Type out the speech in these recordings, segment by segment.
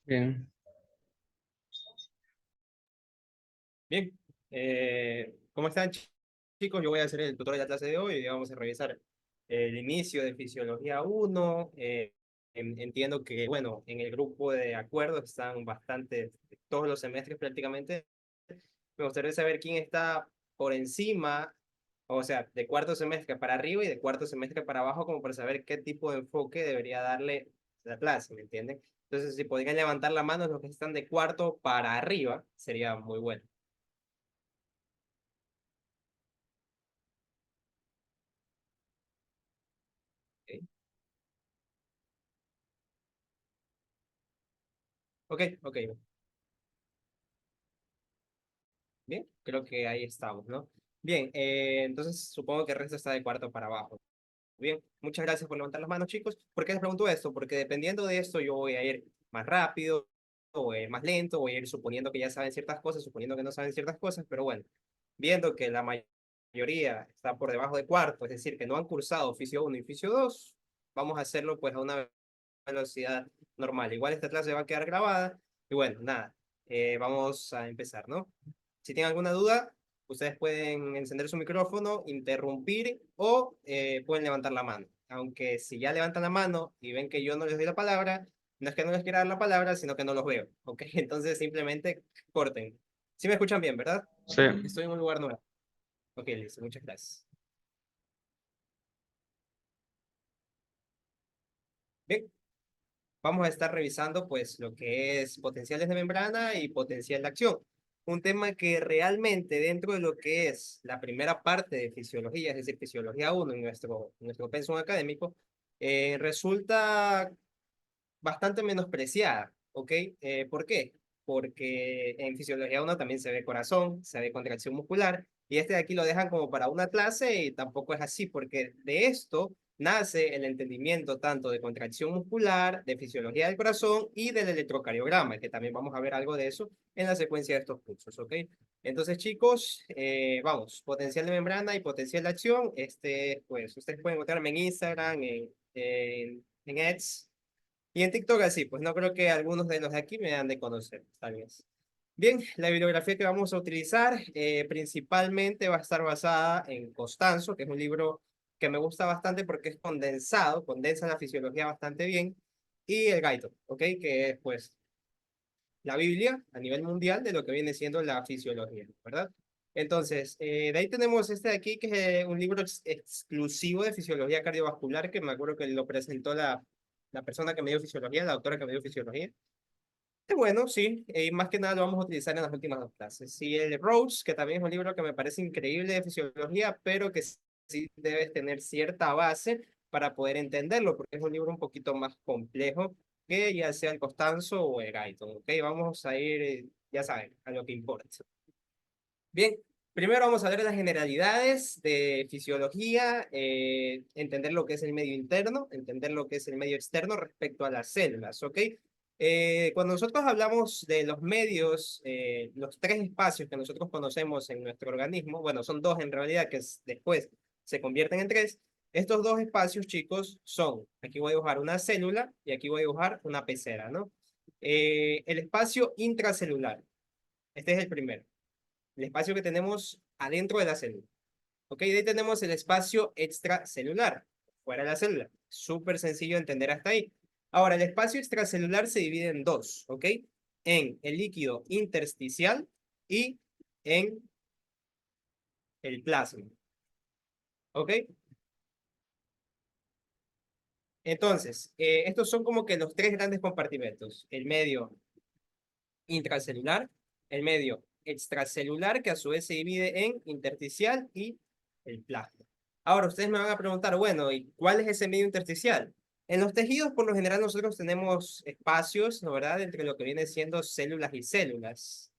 Bien, Bien, ¿cómo están chicos? Yo voy a hacer el tutorial de la clase de hoy y vamos a revisar el inicio de Fisiología 1. Entiendo que, bueno, en el grupo de acuerdos están bastante, todos los semestres prácticamente. Me gustaría saber quién está por encima, o sea, de cuarto semestre para arriba y de cuarto semestre para abajo, como para saber qué tipo de enfoque debería darle la clase, ¿me entienden? Entonces, si podrían levantar la mano los que están de cuarto para arriba, sería muy bueno. ¿Ok? Ok, ok. Bien, creo que ahí estamos, ¿no? Bien, entonces supongo que el resto está de cuarto para abajo. Bien, muchas gracias por levantar las manos, chicos. ¿Por qué les pregunto esto? Porque dependiendo de esto, yo voy a ir más rápido, o más lento, voy a ir suponiendo que ya saben ciertas cosas, suponiendo que no saben ciertas cosas, pero bueno, viendo que la mayoría está por debajo de cuarto, es decir, que no han cursado oficio 1 y oficio 2, vamos a hacerlo pues a una velocidad normal. Igual esta clase va a quedar grabada, y bueno, nada, vamos a empezar, ¿no? Si tienen alguna duda, ustedes pueden encender su micrófono, interrumpir o pueden levantar la mano. Aunque si ya levantan la mano y ven que yo no les doy la palabra, no es que no les quiera dar la palabra, sino que no los veo, ¿ok? Entonces simplemente corten. Sí me escuchan bien, ¿verdad? sí, Estoy en un lugar nuevo. Ok, listo, muchas gracias. Bien, vamos a estar revisando pues lo que es potenciales de membrana y potencial de acción. Un tema que realmente dentro de lo que es la primera parte de fisiología, es decir, fisiología 1 en nuestro pensum académico, resulta bastante menospreciada, ¿ok? ¿Por qué? Porque en fisiología 1 también se ve corazón, se ve contracción muscular, y este de aquí lo dejan como para una clase y tampoco es así, porque de esto nace el entendimiento tanto de contracción muscular, de fisiología del corazón y del electrocardiograma, que también vamos a ver algo de eso en la secuencia de estos cursos, ¿ok? Entonces, chicos, vamos, potencial de membrana y potencial de acción, pues ustedes pueden encontrarme en Instagram, en X, y en TikTok así, pues no creo que algunos de los de aquí me han de conocer, tal vez. Bien, la bibliografía que vamos a utilizar principalmente va a estar basada en Costanzo, que es un libro que me gusta bastante porque es condensado, condensa la fisiología bastante bien, y el Gaiton, ¿ok? Que es pues la Biblia a nivel mundial de lo que viene siendo la fisiología, ¿verdad? Entonces, de ahí tenemos este de aquí, que es un libro exclusivo de fisiología cardiovascular, que me acuerdo que lo presentó la persona que me dio fisiología, la doctora que me dio fisiología. Bueno, sí, y más que nada lo vamos a utilizar en las últimas dos clases. Y el Rhodes, que también es un libro que me parece increíble de fisiología, pero que sí debes tener cierta base para poder entenderlo, porque es un libro un poquito más complejo que ya sea el Costanzo o el Guyton. Ok, vamos a ir, ya saben, a lo que importa. Bien, primero vamos a ver las generalidades de fisiología, entender lo que es el medio interno, entender lo que es el medio externo respecto a las células, ¿ok? Cuando nosotros hablamos de los medios, los tres espacios que nosotros conocemos en nuestro organismo, bueno, son dos en realidad que después se convierten en tres. Estos dos espacios, chicos, son, aquí voy a dibujar una célula y aquí voy a dibujar una pecera, ¿no? El espacio intracelular, este es el primero, el espacio que tenemos adentro de la célula. Ok, de ahí tenemos el espacio extracelular, fuera de la célula. Súper sencillo de entender hasta ahí. Ahora, el espacio extracelular se divide en dos, ¿ok? En el líquido intersticial y en el plasma, ¿ok? Entonces, estos son como que los tres grandes compartimentos. El medio intracelular, el medio extracelular, que a su vez se divide en intersticial y el plasma. Ahora, ustedes me van a preguntar, bueno, ¿y cuál es ese medio intersticial? En los tejidos, por lo general, nosotros tenemos espacios, ¿no, verdad?, entre lo que viene siendo células y células.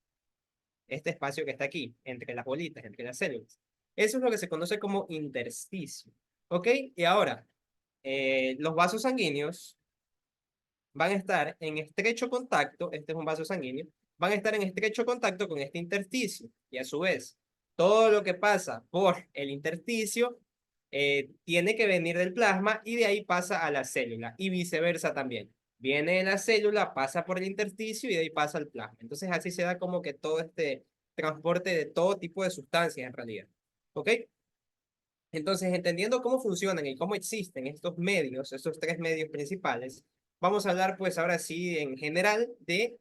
Este espacio que está aquí, entre las bolitas, entre las células. Eso es lo que se conoce como intersticio. ¿Ok? Y ahora, los vasos sanguíneos van a estar en estrecho contacto, este es un vaso sanguíneo, van a estar en estrecho contacto con este intersticio. Y a su vez, todo lo que pasa por el intersticio tiene que venir del plasma y de ahí pasa a la célula y viceversa también. Viene de la célula, pasa por el intersticio y de ahí pasa al plasma. Entonces así se da como que todo este transporte de todo tipo de sustancias en realidad. ¿Ok? Entonces, entendiendo cómo funcionan y cómo existen estos medios, estos tres medios principales, vamos a hablar pues ahora sí en general de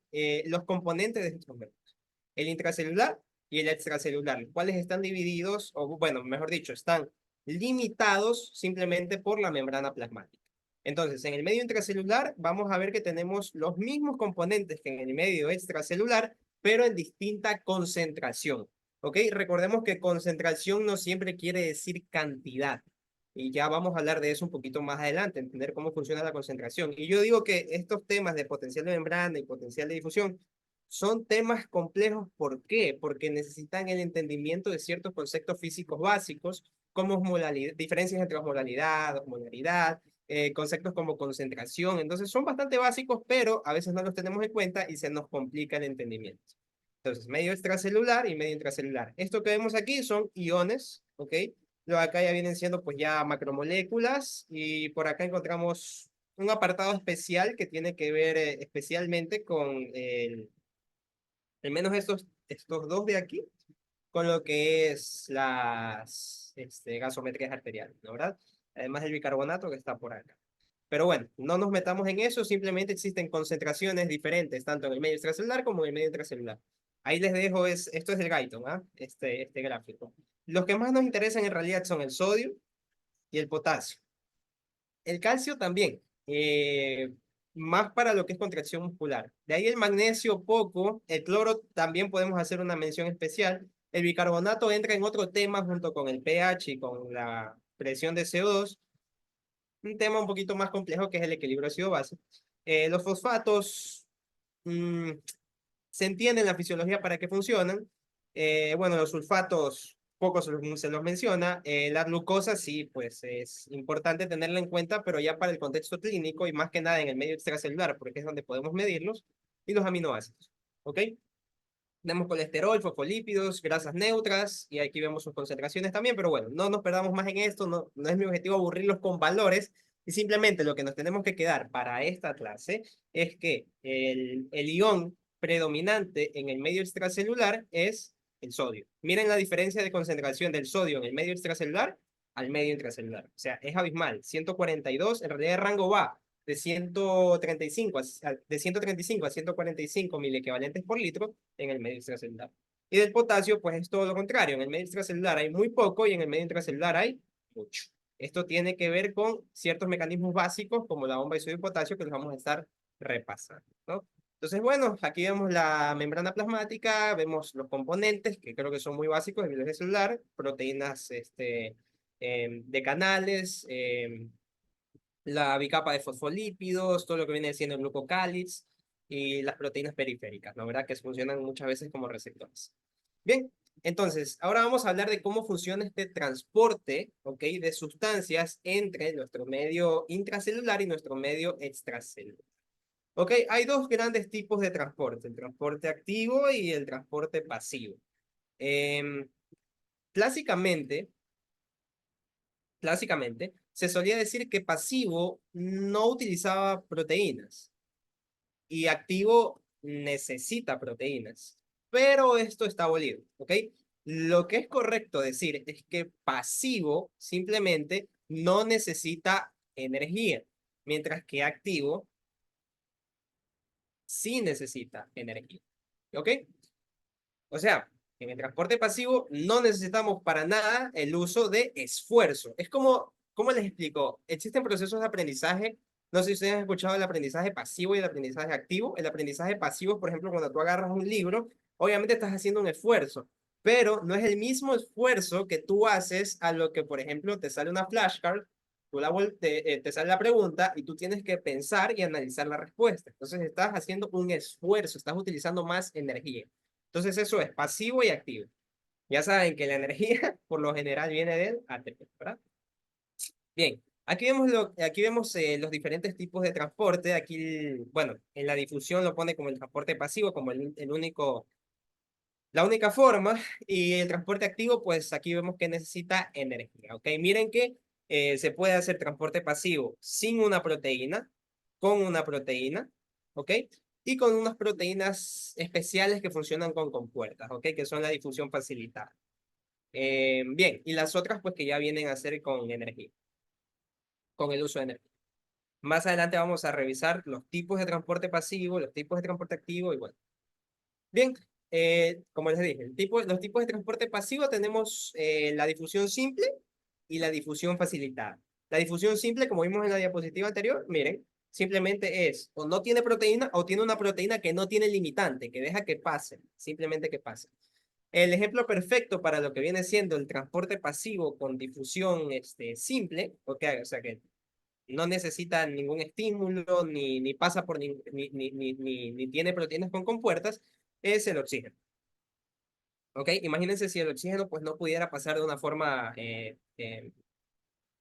los componentes de estos medios. El intracelular y el extracelular, los cuales están divididos, o bueno, mejor dicho, están limitados simplemente por la membrana plasmática. Entonces, en el medio intracelular vamos a ver que tenemos los mismos componentes que en el medio extracelular, pero en distinta concentración. ¿Ok? Recordemos que concentración no siempre quiere decir cantidad. Y ya vamos a hablar de eso un poquito más adelante, entender cómo funciona la concentración. Y yo digo que estos temas de potencial de membrana y potencial de difusión son temas complejos. ¿Por qué? Porque necesitan el entendimiento de ciertos conceptos físicos básicos, como diferencias entre osmolaridad, osmolaridad, conceptos como concentración. Entonces son bastante básicos, pero a veces no los tenemos en cuenta y se nos complica el entendimiento. Entonces, medio extracelular y medio intracelular. Esto que vemos aquí son iones, ¿ok? Luego acá ya vienen siendo pues ya macromoléculas y por acá encontramos un apartado especial que tiene que ver especialmente con al menos estos dos de aquí, con lo que es las gasometrías arteriales, ¿no? ¿Verdad? Además del bicarbonato que está por acá. Pero bueno, no nos metamos en eso, simplemente existen concentraciones diferentes, tanto en el medio extracelular como en el medio intracelular. Ahí les dejo, esto es el Guyton, ¿ah? Este gráfico. Los que más nos interesan en realidad son el sodio y el potasio. El calcio también, más para lo que es contracción muscular. De ahí el magnesio poco, el cloro también podemos hacer una mención especial. El bicarbonato entra en otro tema junto con el pH y con la presión de CO2, un tema un poquito más complejo que es el equilibrio ácido-base. Los fosfatos mm, se entiende en la fisiología para qué funcionan. Bueno, los sulfatos poco se los menciona. La glucosa sí, pues es importante tenerla en cuenta, pero ya para el contexto clínico y más que nada en el medio extracelular, porque es donde podemos medirlos, y los aminoácidos. ¿Ok? Tenemos colesterol, fosfolípidos, grasas neutras, y aquí vemos sus concentraciones también, pero bueno, no nos perdamos más en esto, no es mi objetivo aburrirlos con valores, y simplemente lo que nos tenemos que quedar para esta clase es que el ion predominante en el medio extracelular es el sodio. Miren la diferencia de concentración del sodio en el medio extracelular al medio intracelular. O sea, es abismal. 142, en realidad el rango va de 135 a 145 mil equivalentes por litro en el medio extracelular. Y del potasio, pues es todo lo contrario. En el medio extracelular hay muy poco y en el medio intracelular hay mucho. Esto tiene que ver con ciertos mecanismos básicos como la bomba de sodio y potasio que los vamos a estar repasando, ¿no? Entonces, bueno, aquí vemos la membrana plasmática, vemos los componentes que creo que son muy básicos de biología celular, proteínas de canales, la bicapa de fosfolípidos, todo lo que viene siendo el glucocáliz y las proteínas periféricas, ¿no? ¿Verdad? Que funcionan muchas veces como receptores. Bien, entonces, ahora vamos a hablar de cómo funciona este transporte, ¿ok? De sustancias entre nuestro medio intracelular y nuestro medio extracelular. ¿Ok? Hay dos grandes tipos de transporte, el transporte activo y el transporte pasivo. Em, clásicamente, clásicamente, se solía decir que pasivo no utilizaba proteínas y activo necesita proteínas, pero esto está abolido, ¿ok? Lo que es correcto decir es que pasivo simplemente no necesita energía, mientras que activo sí necesita energía, ¿ok? O sea, en el transporte pasivo no necesitamos para nada el uso de esfuerzo. Es como, ¿cómo les explico? Existen procesos de aprendizaje. No sé si ustedes han escuchado el aprendizaje pasivo y el aprendizaje activo. El aprendizaje pasivo, por ejemplo, cuando tú agarras un libro, obviamente estás haciendo un esfuerzo, pero no es el mismo esfuerzo que tú haces a lo que, por ejemplo, te sale una flashcard, te sale la pregunta y tú tienes que pensar y analizar la respuesta. Entonces estás haciendo un esfuerzo, estás utilizando más energía. Entonces eso es pasivo y activo. Ya saben que la energía por lo general viene del ATP, ¿verdad? Bien, aquí vemos los diferentes tipos de transporte. Aquí, bueno, en la difusión lo pone como el transporte pasivo, como la única forma. Y el transporte activo, pues aquí vemos que necesita energía, ¿ok? Miren que se puede hacer transporte pasivo sin una proteína, con una proteína, ¿ok? Y con unas proteínas especiales que funcionan con compuertas, ¿ok? Que son la difusión facilitada. Bien, y las otras pues que ya vienen a ser con energía, con el uso de energía. Más adelante vamos a revisar los tipos de transporte pasivo, los tipos de transporte activo y bueno. Bien, como les dije, los tipos de transporte pasivo tenemos la difusión simple y la difusión facilitada. La difusión simple, como vimos en la diapositiva anterior, miren, simplemente es o no tiene proteína o tiene una proteína que no tiene limitante, que deja que pase, simplemente que pase. El ejemplo perfecto para lo que viene siendo el transporte pasivo con difusión simple, okay, o sea que no necesita ningún estímulo, ni pasa por ni tiene proteínas con compuertas, es el oxígeno. ¿Ok? Imagínense si el oxígeno pues no pudiera pasar de una forma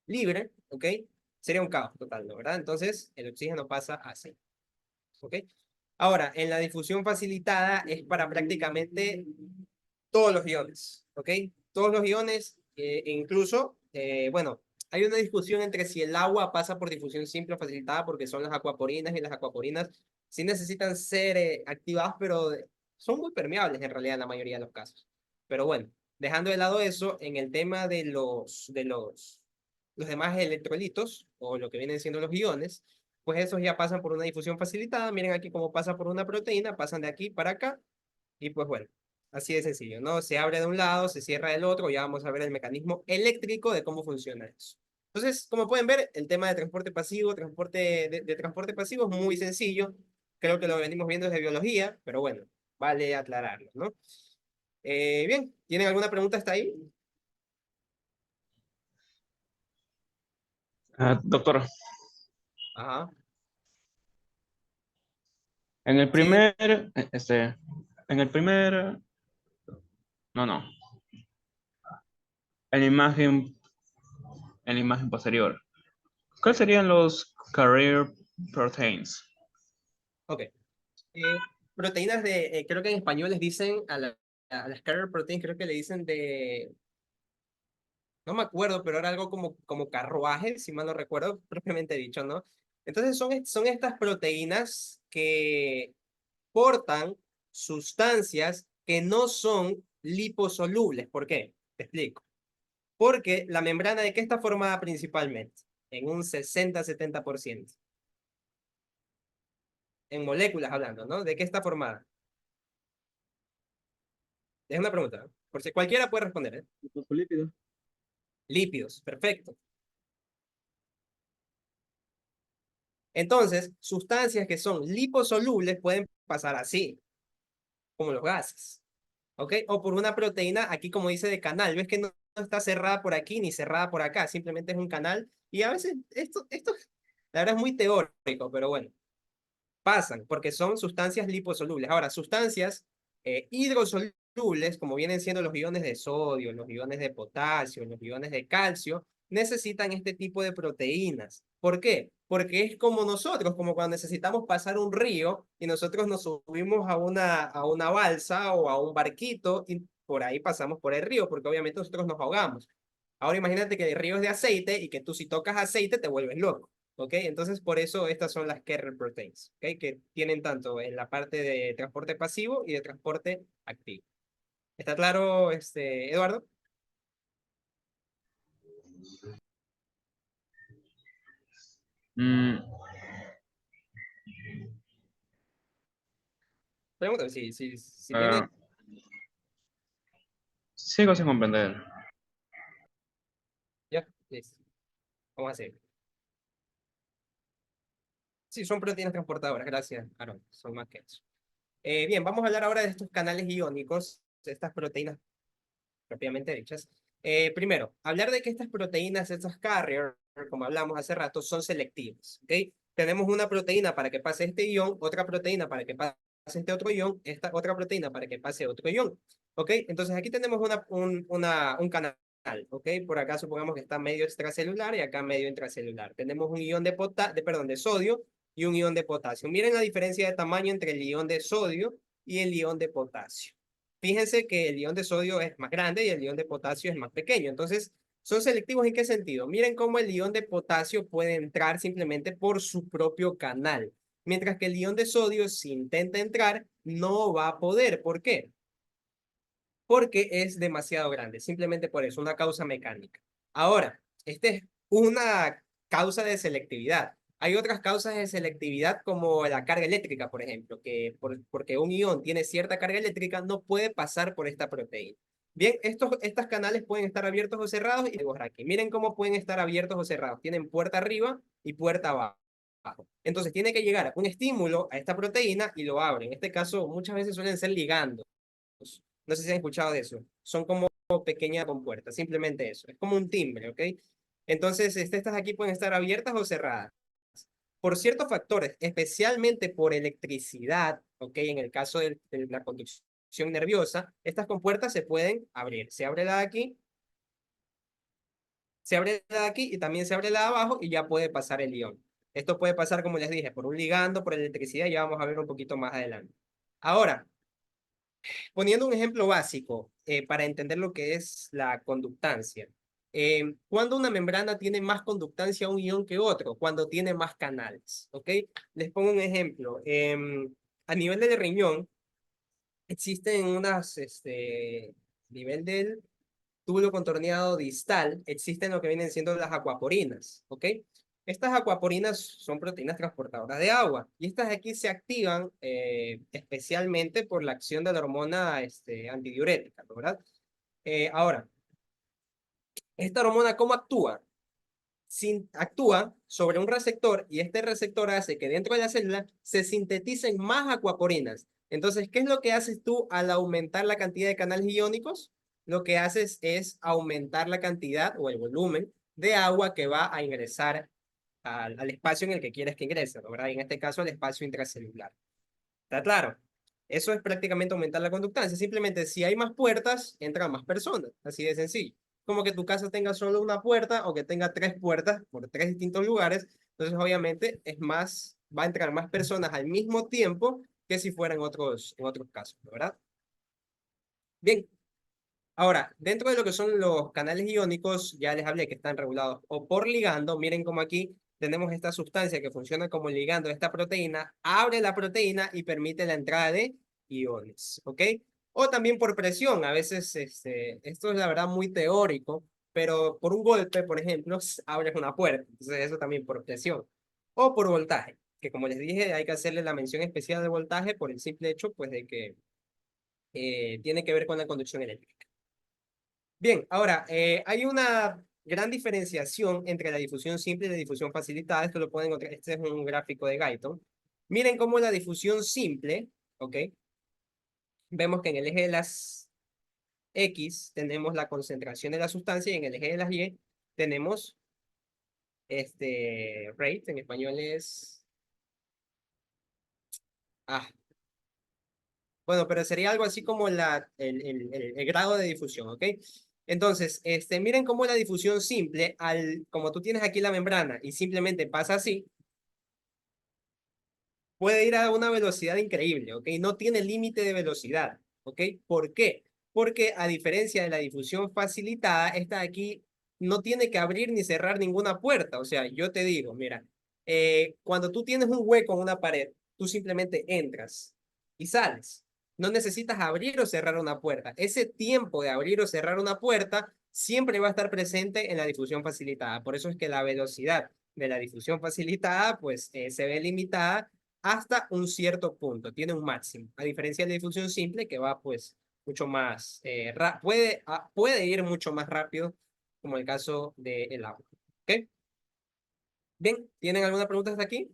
libre, ¿ok? Sería un caos total, ¿no? ¿Verdad? Entonces, el oxígeno pasa así, ¿ok? Ahora, en la difusión facilitada es para prácticamente todos los iones, ¿ok? Todos los iones, incluso, bueno, hay una discusión entre si el agua pasa por difusión simple o facilitada porque son las acuaporinas y las acuaporinas sí necesitan ser activadas, pero son muy permeables en realidad en la mayoría de los casos. Pero bueno, dejando de lado eso, en el tema de los demás electrolitos o lo que vienen siendo los iones, pues esos ya pasan por una difusión facilitada. Miren aquí cómo pasa por una proteína, pasan de aquí para acá y pues bueno. Así de sencillo, ¿no? Se abre de un lado, se cierra del otro, ya vamos a ver el mecanismo eléctrico de cómo funciona eso. Entonces, como pueden ver, el tema de transporte pasivo, de transporte pasivo es muy sencillo. Creo que lo venimos viendo desde biología, pero bueno, vale aclararlo, ¿no? Bien, ¿tienen alguna pregunta hasta ahí? Doctor, Ajá. en el Sí, primer, en el primer, no, no, en la imagen, en la imagen posterior, ¿cuáles serían los carrier proteins? ok. Proteínas creo que en español les dicen a las carrier proteins, creo que le dicen no me acuerdo, pero era algo como carruaje, si mal no recuerdo, propiamente dicho, ¿no? Entonces son estas proteínas que portan sustancias que no son liposolubles. ¿Por qué? Te explico. Porque la membrana de qué está formada principalmente, en un 60-70%. En moléculas hablando, ¿no? ¿De qué está formada? Es una pregunta, ¿no? Por si cualquiera puede responder, ¿eh? Fosfolípidos. Lípidos, perfecto. Entonces, sustancias que son liposolubles pueden pasar así, como los gases, ¿ok? O por una proteína, aquí como dice de canal, ves que no está cerrada por aquí ni cerrada por acá, simplemente es un canal. Y a veces esto, la verdad es muy teórico, pero bueno, pasan porque son sustancias liposolubles. Ahora, sustancias hidrosolubles, como vienen siendo los iones de sodio, los iones de potasio, los iones de calcio, necesitan este tipo de proteínas. ¿Por qué? Porque es como nosotros, como cuando necesitamos pasar un río y nosotros nos subimos a una balsa o a un barquito y por ahí pasamos por el río, porque obviamente nosotros nos ahogamos. Ahora imagínate que el río es de aceite y que tú si tocas aceite te vuelves loco. ¿Ok? Entonces, por eso estas son las carrier proteins, ¿ok? Que tienen tanto en la parte de transporte pasivo y de transporte activo. ¿Está claro, Eduardo? Mm, Pregúntame si tiene. ah, sigo sin comprender. Ya, listo. Vamos a hacer. Sí, son proteínas transportadoras, gracias, Aaron. Son más que eso. Bien, vamos a hablar ahora de estos canales iónicos, de estas proteínas propiamente dichas. Primero, hablar de que estas proteínas, estas carrier, como hablamos hace rato, son selectivas. ¿Ok? Tenemos una proteína para que pase este ion, otra proteína para que pase este otro ion, esta otra proteína para que pase otro ion. ¿Ok? Entonces aquí tenemos un canal. ¿Ok? Por acá supongamos que está medio extracelular y acá medio intracelular. Tenemos un ion de sodio y un ion de potasio. Miren la diferencia de tamaño entre el ion de sodio y el ion de potasio. Fíjense que el ion de sodio es más grande y el ion de potasio es más pequeño. Entonces, ¿Son selectivos en qué sentido? Miren cómo el ion de potasio puede entrar simplemente por su propio canal, mientras que el ion de sodio, si intenta entrar, no va a poder. ¿Por qué? Porque es demasiado grande, simplemente por eso, una causa mecánica. Ahora, esta es una causa de selectividad. Hay otras causas de selectividad como la carga eléctrica, por ejemplo, que porque un ion tiene cierta carga eléctrica no puede pasar por esta proteína. Bien, estos canales pueden estar abiertos o cerrados y aquí. Miren cómo pueden estar abiertos o cerrados. Tienen puerta arriba y puerta abajo. Entonces tiene que llegar un estímulo a esta proteína y lo abre. En este caso, muchas veces suelen ser ligandos. No sé si han escuchado de eso. Son como pequeñas compuertas, simplemente eso. Es como un timbre, ¿ok? Entonces, estas aquí pueden estar abiertas o cerradas. Por ciertos factores, especialmente por electricidad, ¿ok? En el caso de la conducción nerviosa, estas compuertas se pueden abrir. Se abre la de aquí, se abre la de aquí y también se abre la de abajo y ya puede pasar el ion. Esto puede pasar, como les dije, por un ligando, por electricidad, ya vamos a ver un poquito más adelante. Ahora, poniendo un ejemplo básico para entender lo que es la conductancia. Cuando una membrana tiene más conductancia a un ion que otro, cuando tiene más canales, ¿ok? Les pongo un ejemplo. A nivel del riñón, existen unas, nivel del túbulo contorneado distal, existen lo que vienen siendo las acuaporinas, ¿ok? Estas acuaporinas son proteínas transportadoras de agua y estas de aquí se activan especialmente por la acción de la hormona antidiurética, ¿verdad? Ahora, ¿esta hormona cómo actúa? Actúa sobre un receptor y este receptor hace que dentro de la célula se sinteticen más acuaporinas. Entonces, ¿qué es lo que haces tú al aumentar la cantidad de canales iónicos? Lo que haces es aumentar la cantidad o el volumen de agua que va a ingresar al espacio en el que quieres que ingrese, ¿no? ¿Verdad? Y en este caso, al espacio intracelular. ¿Está claro? Eso es prácticamente aumentar la conductancia. Simplemente si hay más puertas, entran más personas. Así de sencillo. Como que tu casa tenga solo una puerta o que tenga tres puertas por tres distintos lugares. Entonces, obviamente, es más, va a entrar más personas al mismo tiempo que si fueran en otros casos, ¿verdad? Bien. Ahora, dentro de lo que son los canales iónicos, ya les hablé que están regulados o por ligando. Miren como aquí tenemos esta sustancia que funciona como ligando de esta proteína, abre la proteína y permite la entrada de iones, ¿ok? O también por presión. A veces, esto es la verdad muy teórico, pero por un golpe, por ejemplo, abres una puerta. Entonces eso también por presión. O por voltaje, que como les dije, hay que hacerle la mención especial de voltaje por el simple hecho, pues, de que tiene que ver con la conducción eléctrica. Bien, ahora, hay una gran diferenciación entre la difusión simple y la difusión facilitada. Esto lo pueden encontrar, este es un gráfico de Guyton. Miren cómo la difusión simple, ¿ok? Vemos que en el eje de las X tenemos la concentración de la sustancia y en el eje de las Y tenemos rate, en español es... Ah, bueno, pero sería algo así como el grado de difusión, ¿ok? Entonces, miren cómo la difusión simple, como tú tienes aquí la membrana y simplemente pasa así, puede ir a una velocidad increíble, ¿ok? No tiene límite de velocidad, ¿ok? ¿Por qué? Porque a diferencia de la difusión facilitada, esta de aquí no tiene que abrir ni cerrar ninguna puerta. O sea, yo te digo, mira, cuando tú tienes un hueco en una pared, tú simplemente entras y sales. No necesitas abrir o cerrar una puerta. Ese tiempo de abrir o cerrar una puerta siempre va a estar presente en la difusión facilitada. Por eso es que la velocidad de la difusión facilitada, pues, se ve limitada hasta un cierto punto, tiene un máximo, a diferencia de la difusión simple que va pues mucho más, puede ir mucho más rápido, como el caso del agua. ¿Ok? Bien, ¿tienen alguna pregunta hasta aquí?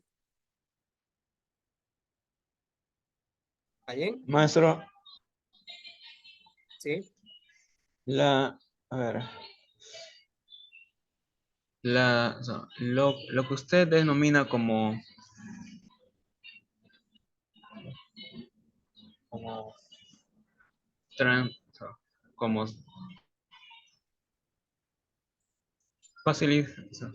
¿Alguien? Maestro, ¿Sí? a ver, o sea, lo que usted denomina como, o sea, como o sea, ¿Ah?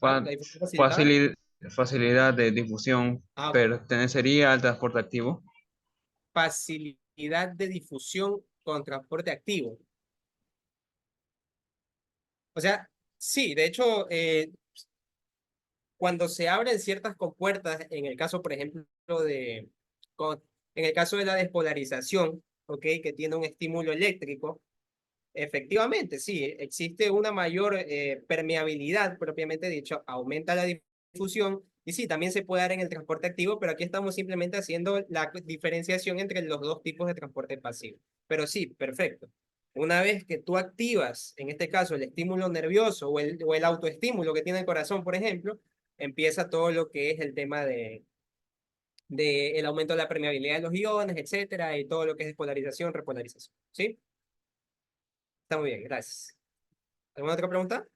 fa- ¿La difusión facilitada? facili- facilidad de difusión Ah, ok. pertenecería al transporte activo. Facilidad de difusión con transporte activo. O sea, sí, de hecho, cuando se abren ciertas compuertas, en el caso, por ejemplo, de, con- en el caso de la despolarización, ¿ok? Que tiene un estímulo eléctrico, efectivamente, sí, existe una mayor permeabilidad, propiamente dicho, aumenta la difusión, y sí, también se puede dar en el transporte activo, pero aquí estamos simplemente haciendo la diferenciación entre los dos tipos de transporte pasivo. Pero sí, perfecto. Una vez que tú activas, en este caso, el estímulo nervioso o el autoestímulo que tiene el corazón, por ejemplo, empieza todo lo que es el tema de el aumento de la permeabilidad de los iones, etcétera, y todo lo que es despolarización, repolarización. ¿Sí? Está muy bien, gracias. ¿Alguna otra pregunta?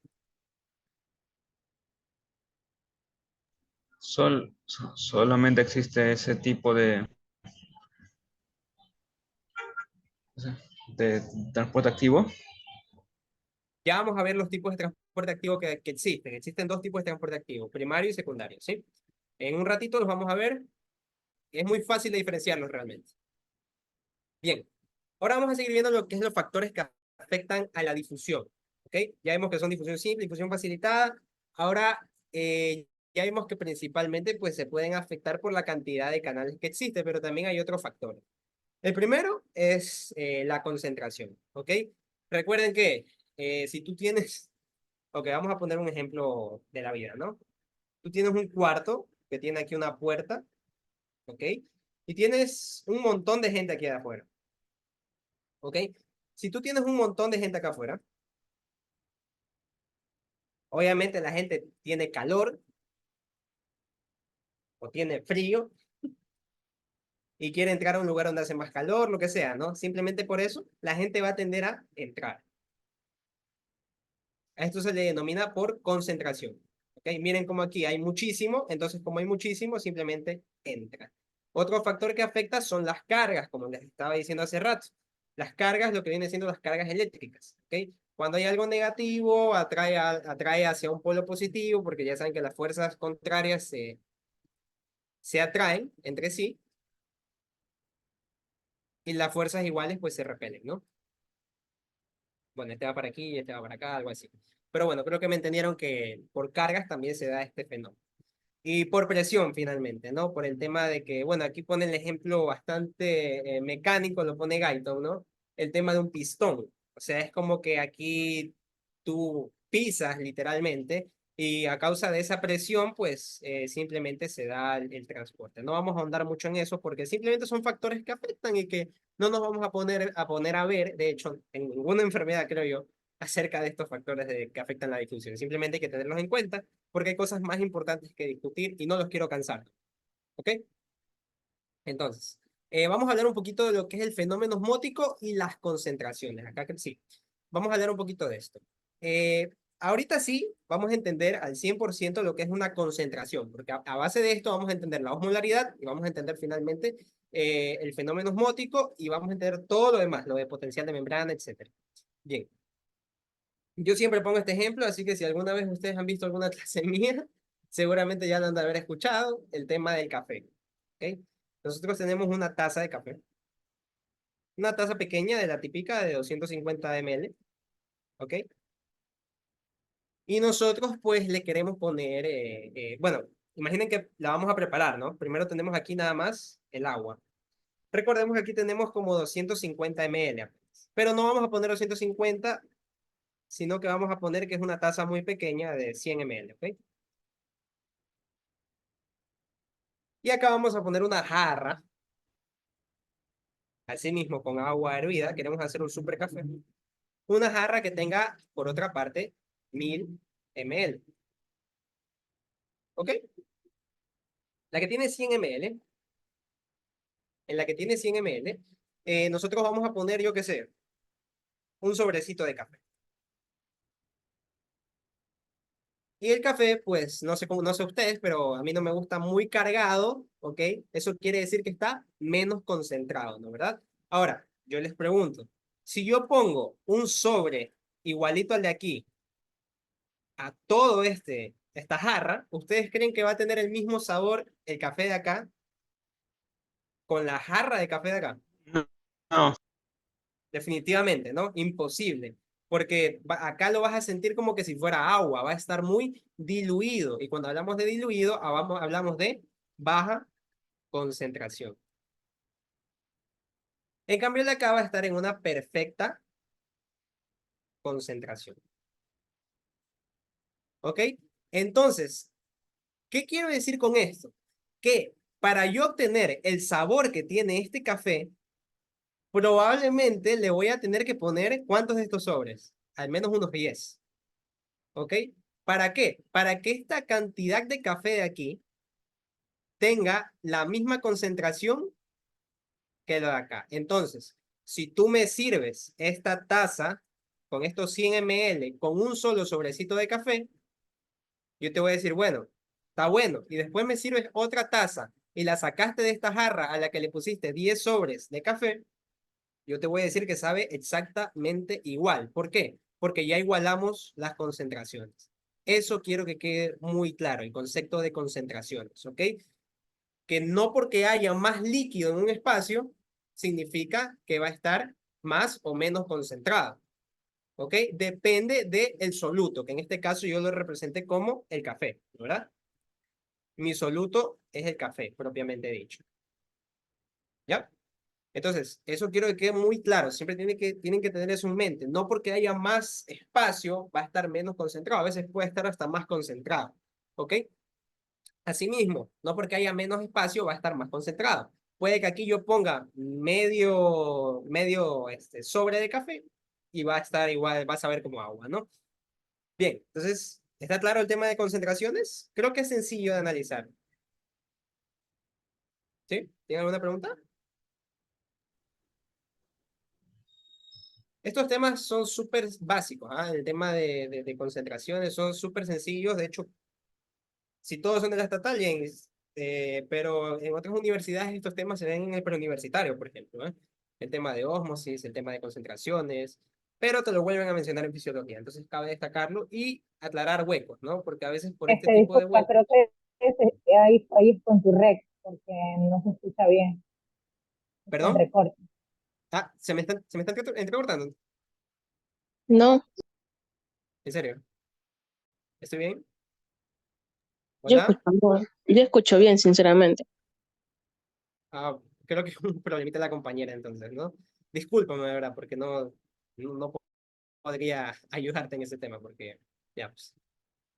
Solamente existe ese tipo de transporte activo. Ya vamos a ver los tipos de transporte activo que existen. Existen dos tipos de transporte activo, primario y secundario, ¿sí? En un ratito los vamos a ver. Es muy fácil de diferenciarlos realmente. Bien, ahora vamos a seguir viendo lo que es los factores que afectan a la difusión, ¿ok? Ya vimos que son difusión simple, difusión facilitada. Ahora, ya vimos que principalmente pues, se pueden afectar por la cantidad de canales que existe, pero también hay otros factores. El primero es la concentración, ¿ok? Recuerden que si tú tienes, ok, vamos a poner un ejemplo de la vida, ¿no? Tú tienes un cuarto que tiene aquí una puerta, ¿ok? Y tienes un montón de gente aquí afuera, ¿ok? Si tú tienes un montón de gente acá afuera, obviamente la gente tiene calor o tiene frío y quiere entrar a un lugar donde hace más calor, lo que sea, ¿no? Simplemente por eso la gente va a tender a entrar. A esto se le denomina por concentración. ¿Ok? Miren como aquí hay muchísimo, entonces como hay muchísimo, simplemente entra. Otro factor que afecta son las cargas, como les estaba diciendo hace rato. Las cargas, lo que viene siendo las cargas eléctricas. ¿Ok? Cuando hay algo negativo, atrae hacia un polo positivo, porque ya saben que las fuerzas contrarias se atraen entre sí y las fuerzas iguales pues se repelen, ¿no? Bueno, este va para aquí, este va para acá, algo así. Pero bueno, creo que me entendieron que por cargas también se da este fenómeno. Y por presión, finalmente, ¿no? Por el tema de que, bueno, aquí pone el ejemplo bastante mecánico, lo pone Guyton, ¿no? El tema de un pistón. O sea, es como que aquí tú pisas literalmente y a causa de esa presión, pues simplemente se da el transporte. No vamos a ahondar mucho en eso porque simplemente son factores que afectan y que no nos vamos a poner a ver, de hecho, en ninguna enfermedad, creo yo, acerca de estos factores que afectan la difusión. Simplemente hay que tenerlos en cuenta porque hay cosas más importantes que discutir y no los quiero cansar. ¿Ok? Entonces, vamos a hablar un poquito de lo que es el fenómeno osmótico y las concentraciones. Acá que sí, vamos a hablar un poquito de esto. Ahorita sí, vamos a entender al 100% lo que es una concentración, porque a base de esto vamos a entender la osmolaridad y vamos a entender finalmente el fenómeno osmótico y vamos a entender todo lo demás, lo de potencial de membrana, etcétera. Bien, yo siempre pongo este ejemplo, así que si alguna vez ustedes han visto alguna clase mía, seguramente ya lo han de haber escuchado, el tema del café. ¿Ok? Nosotros tenemos una taza de café, una taza pequeña de la típica de 250 ml, ¿ok? Y nosotros pues le queremos poner, bueno, imaginen que la vamos a preparar, ¿no? Primero tenemos aquí nada más el agua. Recordemos que aquí tenemos como 250 ml, pero no vamos a poner 250, sino que vamos a poner que es una taza muy pequeña de 100 ml, ¿ok? Y acá vamos a poner una jarra, así mismo con agua hervida, queremos hacer un super café. Una jarra que tenga, por otra parte, 1000 ml. ¿Ok? La que tiene 100 ml, en la que tiene 100 ml, nosotros vamos a poner, yo qué sé, un sobrecito de café. Y el café, pues, no sé cómo, no sé ustedes, pero a mí no me gusta muy cargado, ¿ok? Eso quiere decir que está menos concentrado, ¿no? ¿Verdad? Ahora, yo les pregunto, si yo pongo un sobre igualito al de aquí, a todo esta jarra, ¿ustedes creen que va a tener el mismo sabor el café de acá con la jarra de café de acá? No, Definitivamente, ¿no? Imposible. porque acá lo vas a sentir como que si fuera agua, va a estar muy diluido. Y cuando hablamos de diluido, hablamos de baja concentración. En cambio, el de acá va a estar en una perfecta concentración. ¿Ok? Entonces, ¿qué quiero decir con esto? Que para yo obtener el sabor que tiene este café, probablemente le voy a tener que poner ¿cuántos de estos sobres? Al menos unos 10. ¿Ok? ¿Para qué? Para que esta cantidad de café de aquí tenga la misma concentración que lo de acá. Entonces, si tú me sirves esta taza con estos 100 ml con un solo sobrecito de café, yo te voy a decir, bueno, está bueno. Y después me sirves otra taza y la sacaste de esta jarra a la que le pusiste 10 sobres de café, yo te voy a decir que sabe exactamente igual. ¿Por qué? Porque ya igualamos las concentraciones. Eso quiero que quede muy claro, el concepto de concentraciones, ¿ok? Que no porque haya más líquido en un espacio, significa que va a estar más o menos concentrado, ¿ok? Depende del soluto, que en este caso yo lo representé como el café, ¿verdad? Mi soluto es el café, propiamente dicho. ¿Ya? Entonces, eso quiero que quede muy claro. Siempre tienen que tener eso en mente. No porque haya más espacio, va a estar menos concentrado. A veces puede estar hasta más concentrado. ¿Ok? Asimismo, no porque haya menos espacio, va a estar más concentrado. Puede que aquí yo ponga medio sobre de café y va a estar igual, vas a ver como agua, ¿no? Bien, entonces, ¿está claro el tema de concentraciones? Creo que es sencillo de analizar. ¿Sí? ¿Tienen alguna pregunta? Estos temas son súper básicos, ¿ah? El tema de concentraciones son súper sencillos. De hecho, si todos son de la estatal, bien, pero en otras universidades estos temas se ven en el preuniversitario, por ejemplo, ¿eh? El tema de ósmosis, el tema de concentraciones, pero te lo vuelven a mencionar en fisiología. Entonces, cabe destacarlo y aclarar huecos, ¿no? Porque a veces por este tipo de Disculpa, creo huecos. que ahí es con tu rec, porque no se escucha bien, se ¿Perdón? entrecorta. Ah, se me están entrecortando. No, ¿En serio? ¿Estoy bien? yo ¿Hola? escucho, yo escucho bien, sinceramente. Ah, creo que es un problemita de la compañera entonces, ¿no? Discúlpame, de verdad, porque no podría ayudarte en ese tema, porque ya, pues.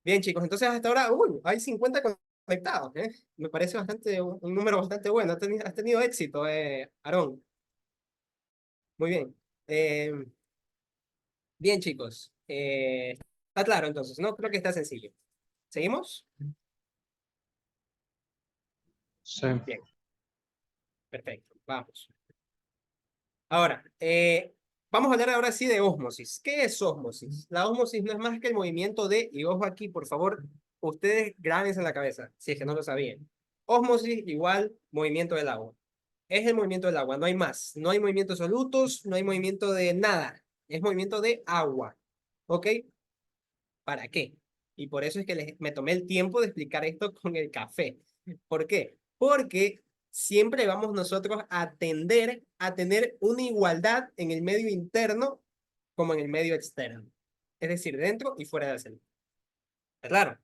Bien, chicos, entonces hasta ahora, hay 50 conectados, ¿eh? Me parece un número bastante bueno. Has tenido éxito, Aarón. Muy bien. Eh, bien, chicos. Está claro entonces, ¿no? Creo que está sencillo. ¿Seguimos? Sí. Bien, perfecto. Vamos. Ahora, vamos a hablar ahora sí de ósmosis. ¿Qué es ósmosis? La ósmosis no es más que el movimiento de, y ojo aquí, por favor, ustedes grábense en la cabeza, si es que no lo sabían. Ósmosis igual movimiento del agua. Es el movimiento del agua, no hay más. No hay movimiento de solutos, no hay movimiento de nada. Es movimiento de agua. ¿Ok? ¿Para qué? Y por eso es que me tomé el tiempo de explicar esto con el café. ¿Por qué? Porque siempre vamos nosotros a tender a tener una igualdad en el medio interno como en el medio externo. Es decir, dentro y fuera de la célula. Claro,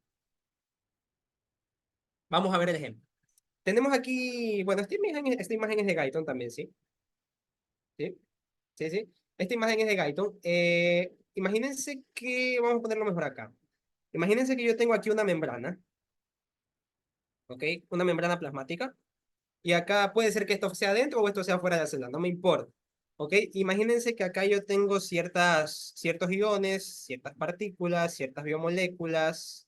vamos a ver el ejemplo. Tenemos aquí, bueno, esta imagen es de Guyton también, ¿sí? ¿Sí? Sí, sí. Esta imagen es de Guyton. Imagínense que, vamos a ponerlo mejor acá. Imagínense que yo tengo aquí una membrana, ¿ok? Una membrana plasmática. Y acá puede ser que esto sea dentro o esto sea fuera de la célula, no me importa. ¿Ok? Imagínense que acá yo tengo ciertos iones, ciertas partículas, ciertas biomoléculas.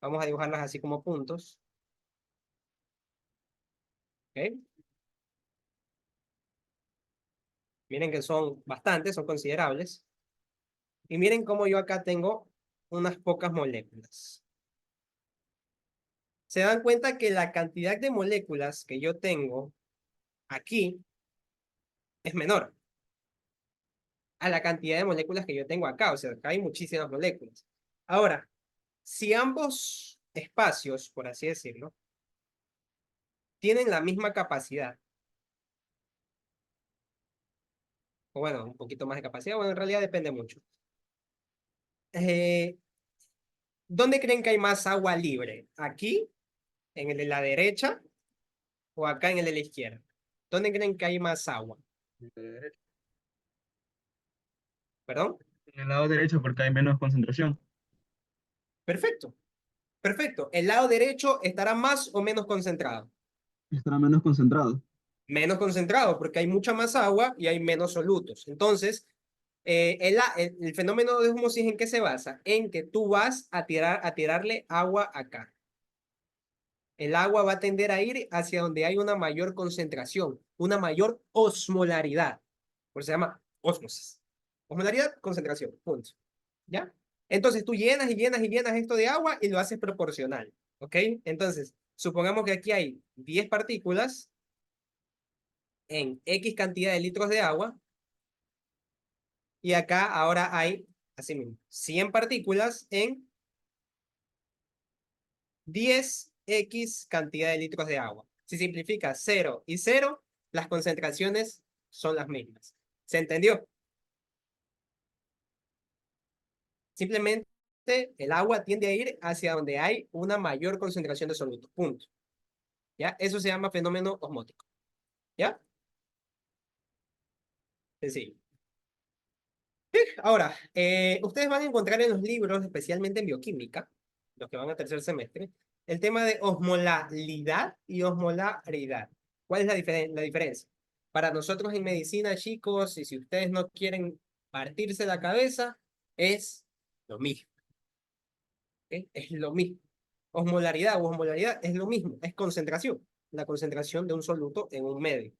Vamos a dibujarlas así como puntos. ¿Ok? Miren que son bastantes, son considerables. Y miren cómo yo acá tengo unas pocas moléculas. Se dan cuenta que la cantidad de moléculas que yo tengo aquí es menor a la cantidad de moléculas que yo tengo acá. O sea, acá hay muchísimas moléculas. Ahora, si ambos espacios, por así decirlo, tienen la misma capacidad, o bueno, un poquito más de capacidad, bueno, en realidad depende mucho. ¿Dónde creen que hay más agua libre? ¿Aquí, en el de la derecha, o acá en el de la izquierda? ¿Dónde creen que hay más agua? ¿Perdón? En el lado derecho porque hay menos concentración. Perfecto, perfecto. ¿El lado derecho estará más o menos concentrado? Estará menos concentrado. Menos concentrado porque hay mucha más agua y hay menos solutos. Entonces, el fenómeno de osmosis, ¿en qué se basa? En que tú vas a tirarle agua acá. El agua va a tender a ir hacia donde hay una mayor concentración, una mayor osmolaridad. Por eso se llama ósmosis. Osmolaridad, concentración, punto. ¿Ya? Entonces tú llenas y llenas y llenas esto de agua y lo haces proporcional. ¿Ok? Entonces, supongamos que aquí hay 10 partículas en X cantidad de litros de agua. Y acá ahora hay, así mismo, 100 partículas en 10x cantidad de litros de agua. Si simplifica 0 y 0, las concentraciones son las mismas. ¿Se entendió? Simplemente el agua tiende a ir hacia donde hay una mayor concentración de soluto. Punto. ¿Ya? Eso se llama fenómeno osmótico. ¿Ya? Sencillo. Ahora, ustedes van a encontrar en los libros, especialmente en bioquímica, los que van a tercer semestre, el tema de osmolalidad y osmolaridad. ¿Cuál es la diferencia? Para nosotros en medicina, chicos, y si ustedes no quieren partirse la cabeza, es lo mismo. ¿Ok? Es lo mismo. Osmolaridad o osmolaridad es lo mismo, es concentración. La concentración de un soluto en un medio.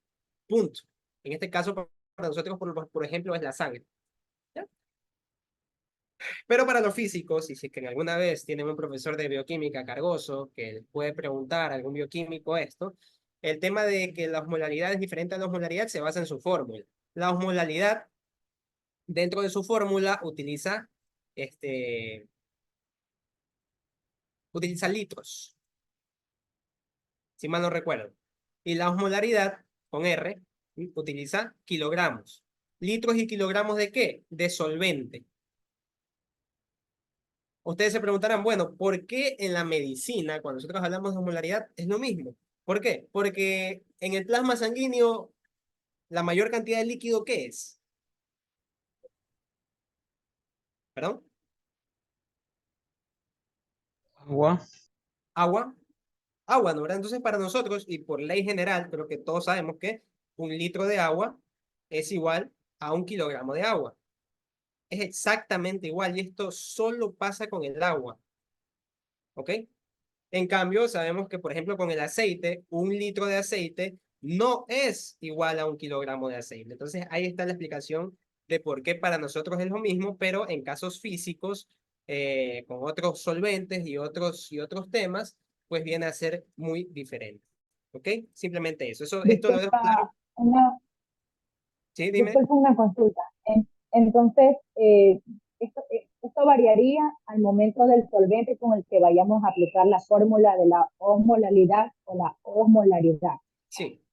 Punto. En este caso, para nosotros, por ejemplo, es la sangre. ¿Ya? Pero para los físicos, y si es que alguna vez tienen un profesor de bioquímica cargoso que les puede preguntar a algún bioquímico esto, el tema de que la osmolaridad es diferente a la osmolaridad se basa en su fórmula. La osmolaridad, dentro de su fórmula, utiliza litros, si mal no recuerdo. Y la osmolaridad, con R, utiliza kilogramos. ¿Litros y kilogramos de qué? De solvente. Ustedes se preguntarán, bueno, ¿por qué en la medicina, cuando nosotros hablamos de osmolaridad, es lo mismo? ¿Por qué? Porque en el plasma sanguíneo, la mayor cantidad de líquido, ¿qué es? ¿Perdón? Agua. Agua. Agua, ¿no? ¿Verdad? Entonces, para nosotros, y por ley general, creo que todos sabemos que 1 litro de agua es igual a 1 kilogramo de agua. Es exactamente igual, y esto solo pasa con el agua. ¿Ok? En cambio, sabemos que, por ejemplo, con el aceite, 1 litro de aceite no es igual a 1 kilogramo de aceite. Entonces, ahí está la explicación de por qué para nosotros es lo mismo, pero en casos físicos, con otros solventes y otros temas, pues viene a ser muy diferente. ¿Ok? Simplemente eso. Esto lo dejo claro. Disculpa, una, Sí, dime. disculpa una consulta. Entonces, esto variaría al momento del solvente con el que vayamos a aplicar la fórmula de la osmolalidad o la osmolaridad. Sí.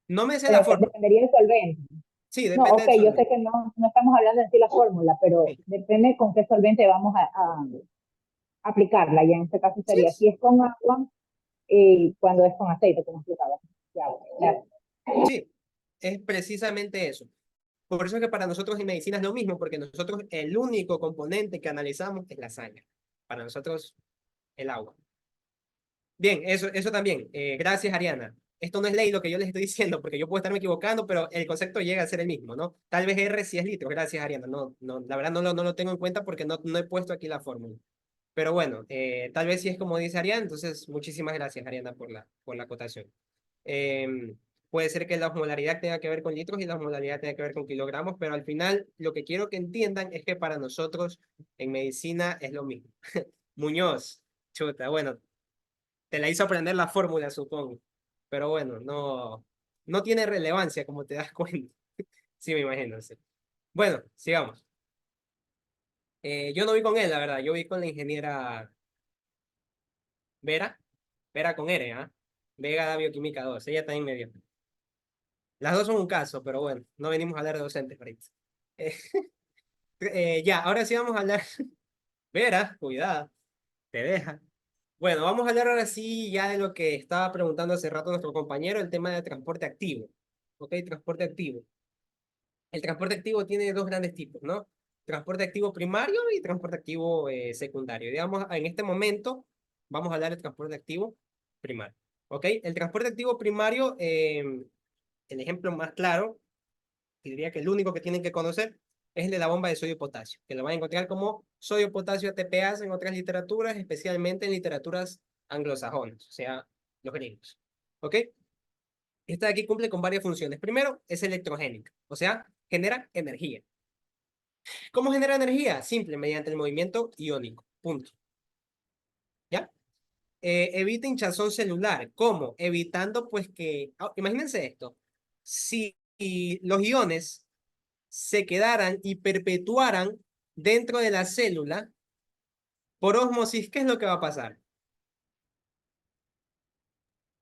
No me sé la fórmula. Dependería del solvente. Sí, No, depende ok, del yo sé solvente. que no estamos hablando en sí la fórmula, pero Sí. depende con qué solvente vamos a aplicarla. Y en este caso Sí, sería, si es con agua, cuando es con aceite, como explicaba. Ya, ya. sí, es precisamente eso. Por eso es que para nosotros en medicina es lo mismo, porque nosotros el único componente que analizamos es la sangre. Para nosotros, el agua. Bien, eso también. Gracias, Ariana. Esto no es ley lo que yo les estoy diciendo, porque yo puedo estarme equivocando, pero el concepto llega a ser el mismo, ¿no? Tal vez R sí es litros. Gracias, Ariana. No, no, la verdad no lo tengo en cuenta porque no he puesto aquí la fórmula. Pero bueno, tal vez sí es como dice Ariana, entonces muchísimas gracias, Ariana, por la acotación. Em, Puede ser que la osmolaridad tenga que ver con litros y la osmolaridad tenga que ver con kilogramos, pero al final lo que quiero que entiendan es que para nosotros en medicina es lo mismo. Muñoz, chuta, bueno, te la hizo aprender la fórmula, supongo, pero bueno, no tiene relevancia como te das cuenta. Sí, me imagino. Sí. Bueno, sigamos. Yo no vi con él, la verdad, yo vi con la ingeniera Vera, Vera con R, ¿ah? Vega da Bioquímica 2, ella también me dio. Las dos son un caso, pero bueno, no venimos a hablar de docentes ahorita. Ya, ahora sí vamos a hablar Verás, cuidado, te deja. Bueno, vamos a hablar ahora sí ya de lo que estaba preguntando hace rato nuestro compañero, el tema de transporte activo. ¿Ok? Transporte activo. El transporte activo tiene dos grandes tipos, ¿no? Transporte activo primario y transporte activo secundario. Digamos, en este momento vamos a hablar del transporte activo primario. ¿Ok? El transporte activo primario, el ejemplo más claro, y diría que el único que tienen que conocer, es el de la bomba de sodio y potasio, que lo van a encontrar como sodio, potasio, ATPase en otras literaturas, especialmente en literaturas anglosajonas, o sea, los gringos. ¿Ok? Esta de aquí cumple con varias funciones. Primero, es electrogénica, o sea, genera energía. ¿Cómo genera energía? Simple, mediante el movimiento iónico. Punto. ¿Ya? Evita hinchazón celular. ¿Cómo? Evitando, pues, que... imagínense esto. Si los iones se quedaran y perpetuaran dentro de la célula, por ósmosis, ¿qué es lo que va a pasar?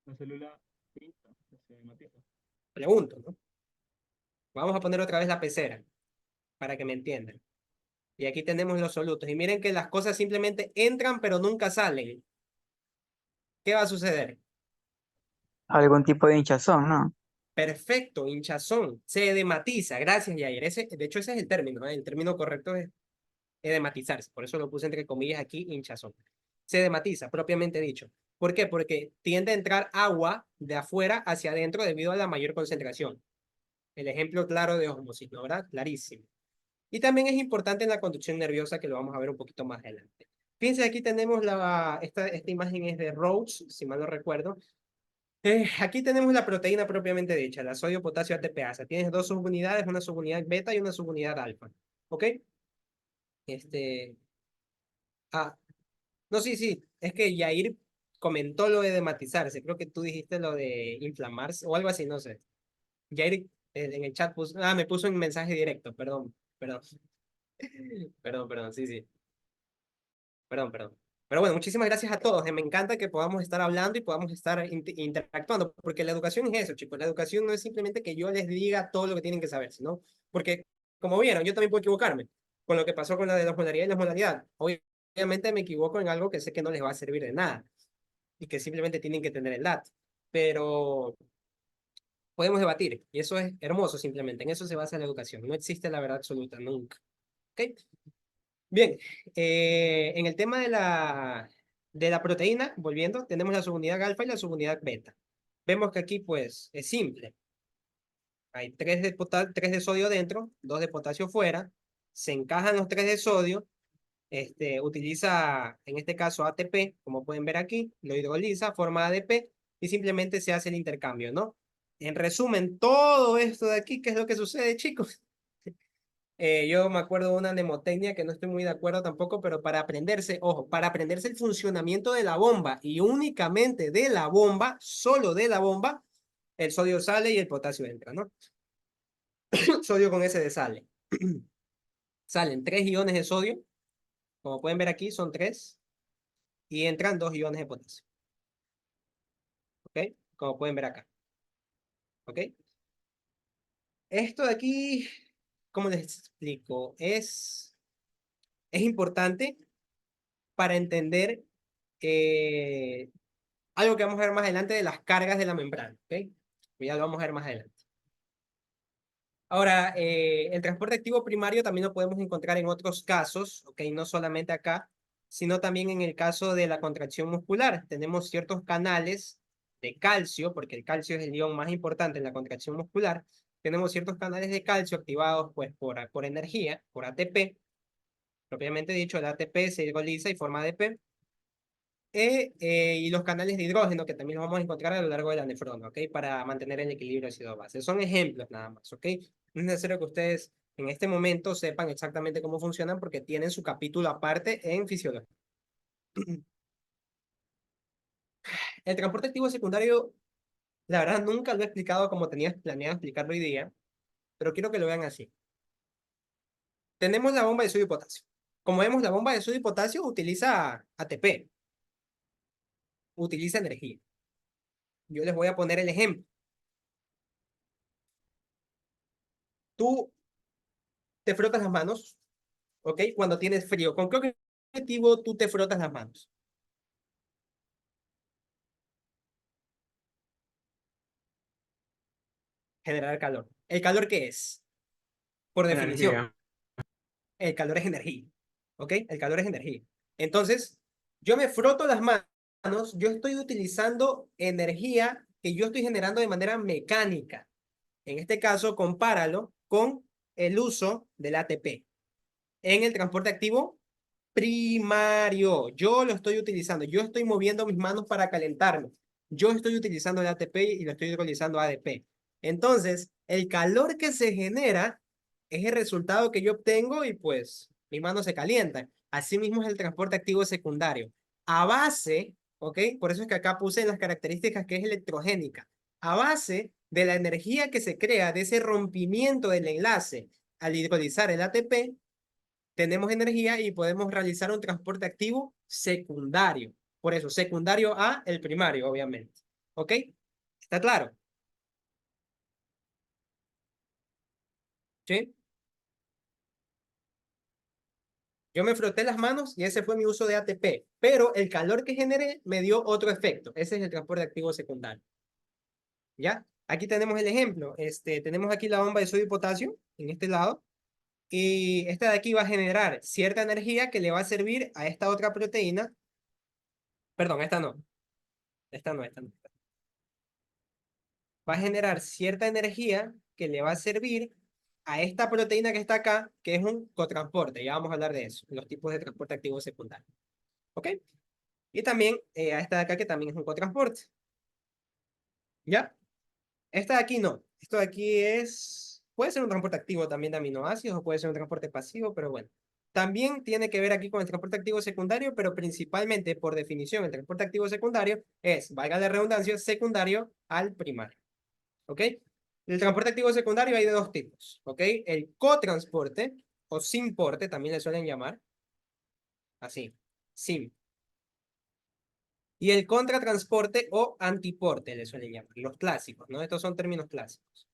La célula se matiza. Pregunto, ¿no? Vamos a poner otra vez la pecera para que me entiendan. Y aquí tenemos los solutos. Y miren que las cosas simplemente entran pero nunca salen. ¿Qué va a suceder? Algún tipo de hinchazón, ¿no? Perfecto, hinchazón. Se edematiza. Gracias, Yair. De hecho, ese es el término, ¿eh? El término correcto es edematizarse. Por eso lo puse entre comillas aquí, hinchazón. Se edematiza, propiamente dicho. ¿Por qué? Porque tiende a entrar agua de afuera hacia adentro debido a la mayor concentración. El ejemplo claro de osmosis, ¿no? ¿Verdad? Clarísimo. Y también es importante en la conducción nerviosa, que lo vamos a ver un poquito más adelante. Fíjense, aquí tenemos esta imagen es de Rhodes, si mal no recuerdo. Aquí tenemos la proteína propiamente dicha, la sodio, potasio, ATPasa. Tienes dos subunidades, una subunidad beta y una subunidad alfa. ¿Ok? Este... Ah, no, sí, sí. Es que Yair comentó lo de dematizarse. Creo que tú dijiste lo de inflamarse o algo así, no sé. Yair en el chat puso... Ah, me puso en mensaje directo, perdón, perdón. Perdón, sí, sí. Perdón. Pero bueno, muchísimas gracias a todos. Me encanta que podamos estar hablando y podamos estar interactuando, porque la educación es eso, chicos. La educación no es simplemente que yo les diga todo lo que tienen que saber, sino porque, como vieron, yo también puedo equivocarme con lo que pasó con la de la osmolaridad y la osmolaridad. Obviamente me equivoco en algo que sé que no les va a servir de nada y que simplemente tienen que tener el dato. Pero podemos debatir y eso es hermoso simplemente. En eso se basa la educación. No existe la verdad absoluta, nunca. ¿Ok? Bien, en el tema de la proteína, volviendo, tenemos la subunidad alfa y la subunidad beta. Vemos que aquí, pues, es simple. Hay tres de sodio dentro, 2 de potasio fuera. Se encajan los 3 de sodio. Utiliza, en este caso, ATP, como pueden ver aquí, lo hidroliza, forma ADP y simplemente se hace el intercambio, ¿no? En resumen, todo esto de aquí, ¿qué es lo que sucede, chicos? Yo me acuerdo de una mnemotecnia que no estoy muy de acuerdo tampoco, pero para aprenderse, ojo, para aprenderse el funcionamiento de la bomba y únicamente de la bomba, solo de la bomba, el sodio sale y el potasio entra, ¿no? Sodio con S de sale. Salen 3 iones de sodio, como pueden ver aquí, son 3, y entran 2 iones de potasio. ¿Ok? Como pueden ver acá. ¿Ok? Esto de aquí, ¿cómo les explico? Es importante para entender algo que vamos a ver más adelante de las cargas de la membrana, ¿ok? Ya lo vamos a ver más adelante. Ahora, el transporte activo primario también lo podemos encontrar en otros casos, ¿ok? No solamente acá, sino también en el caso de la contracción muscular. Tenemos ciertos canales de calcio, porque el calcio es el ion más importante en la contracción muscular. Tenemos ciertos canales de calcio activados pues, por energía, por ATP. Propiamente dicho, el ATP se hidroliza y forma ADP. Y los canales de hidrógeno, que también los vamos a encontrar a lo largo de la nefrona, ¿ok? Para mantener el equilibrio ácido-base. Son ejemplos nada más, ¿ok? No es necesario que ustedes en este momento sepan exactamente cómo funcionan porque tienen su capítulo aparte en fisiología. El transporte activo secundario, la verdad, nunca lo he explicado como tenía planeado explicarlo hoy día, pero quiero que lo vean así. Tenemos la bomba de sodio y potasio. Como vemos, la bomba de sodio y potasio utiliza ATP, utiliza energía. Yo les voy a poner el ejemplo. Tú te frotas las manos, ¿ok? Cuando tienes frío. ¿Con qué objetivo tú te frotas las manos? Generar calor. ¿El calor qué es? Por definición, Energía. el calor es energía. ¿Ok? El calor es energía. Entonces, yo me froto las manos, yo estoy utilizando energía que yo estoy generando de manera mecánica. En este caso, compáralo con el uso del ATP en el transporte activo primario. Yo lo estoy utilizando. Yo estoy moviendo mis manos para calentarme. Yo estoy utilizando el ATP y lo estoy utilizando ADP. Entonces, el calor que se genera es el resultado que yo obtengo y pues mis manos se calientan. Asimismo es el transporte activo secundario. A base, ¿ok? Por eso es que acá puse en las características que es electrogénica. A base de la energía que se crea de ese rompimiento del enlace al hidrolizar el ATP, tenemos energía y podemos realizar un transporte activo secundario. Por eso, secundario a el primario, obviamente. ¿Ok? ¿Está claro? ¿Sí? Yo me froté las manos y ese fue mi uso de ATP, pero el calor que generé me dio otro efecto. Ese es el transporte activo secundario. ¿Ya? Aquí tenemos el ejemplo. Tenemos aquí la bomba de sodio y potasio en este lado. Y esta de aquí va a generar cierta energía que le va a servir a esta otra proteína. Perdón, esta no. Esta no, esta no. Va a generar cierta energía que le va a servir a esta proteína que está acá, que es un cotransporte. Ya vamos a hablar de eso, los tipos de transporte activo secundario. ¿Ok? Y también a esta de acá, que también es un cotransporte. ¿Ya? Esta de aquí no. Esto de aquí es... Puede ser un transporte activo también de aminoácidos o puede ser un transporte pasivo, pero bueno. También tiene que ver aquí con el transporte activo secundario, pero principalmente, por definición, el transporte activo secundario es, valga la redundancia, secundario al primario. ¿Ok? El transporte activo secundario hay de dos tipos, ¿ok? El cotransporte o simporte, también le suelen llamar, así, sim. Y el contratransporte o antiporte le suelen llamar, los clásicos, ¿no? Estos son términos clásicos.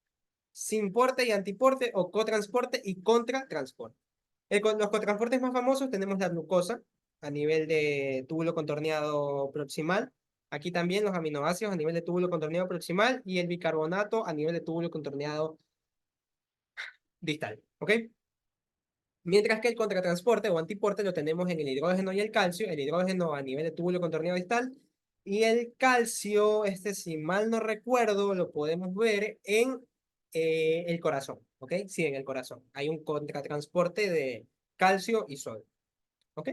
Simporte y antiporte o cotransporte y contratransporte. Los cotransportes más famosos tenemos la glucosa a nivel de túbulo contorneado proximal. Aquí también los aminoácidos a nivel de túbulo contorneado proximal y el bicarbonato a nivel de túbulo contorneado distal. ¿Ok? Mientras que el contratransporte o antiporte lo tenemos en el hidrógeno y el calcio. El hidrógeno a nivel de túbulo contorneado distal. Y el calcio, si mal no recuerdo, lo podemos ver en el corazón. ¿Ok? Sí, en el corazón. Hay un contratransporte de calcio y sodio. ¿Ok?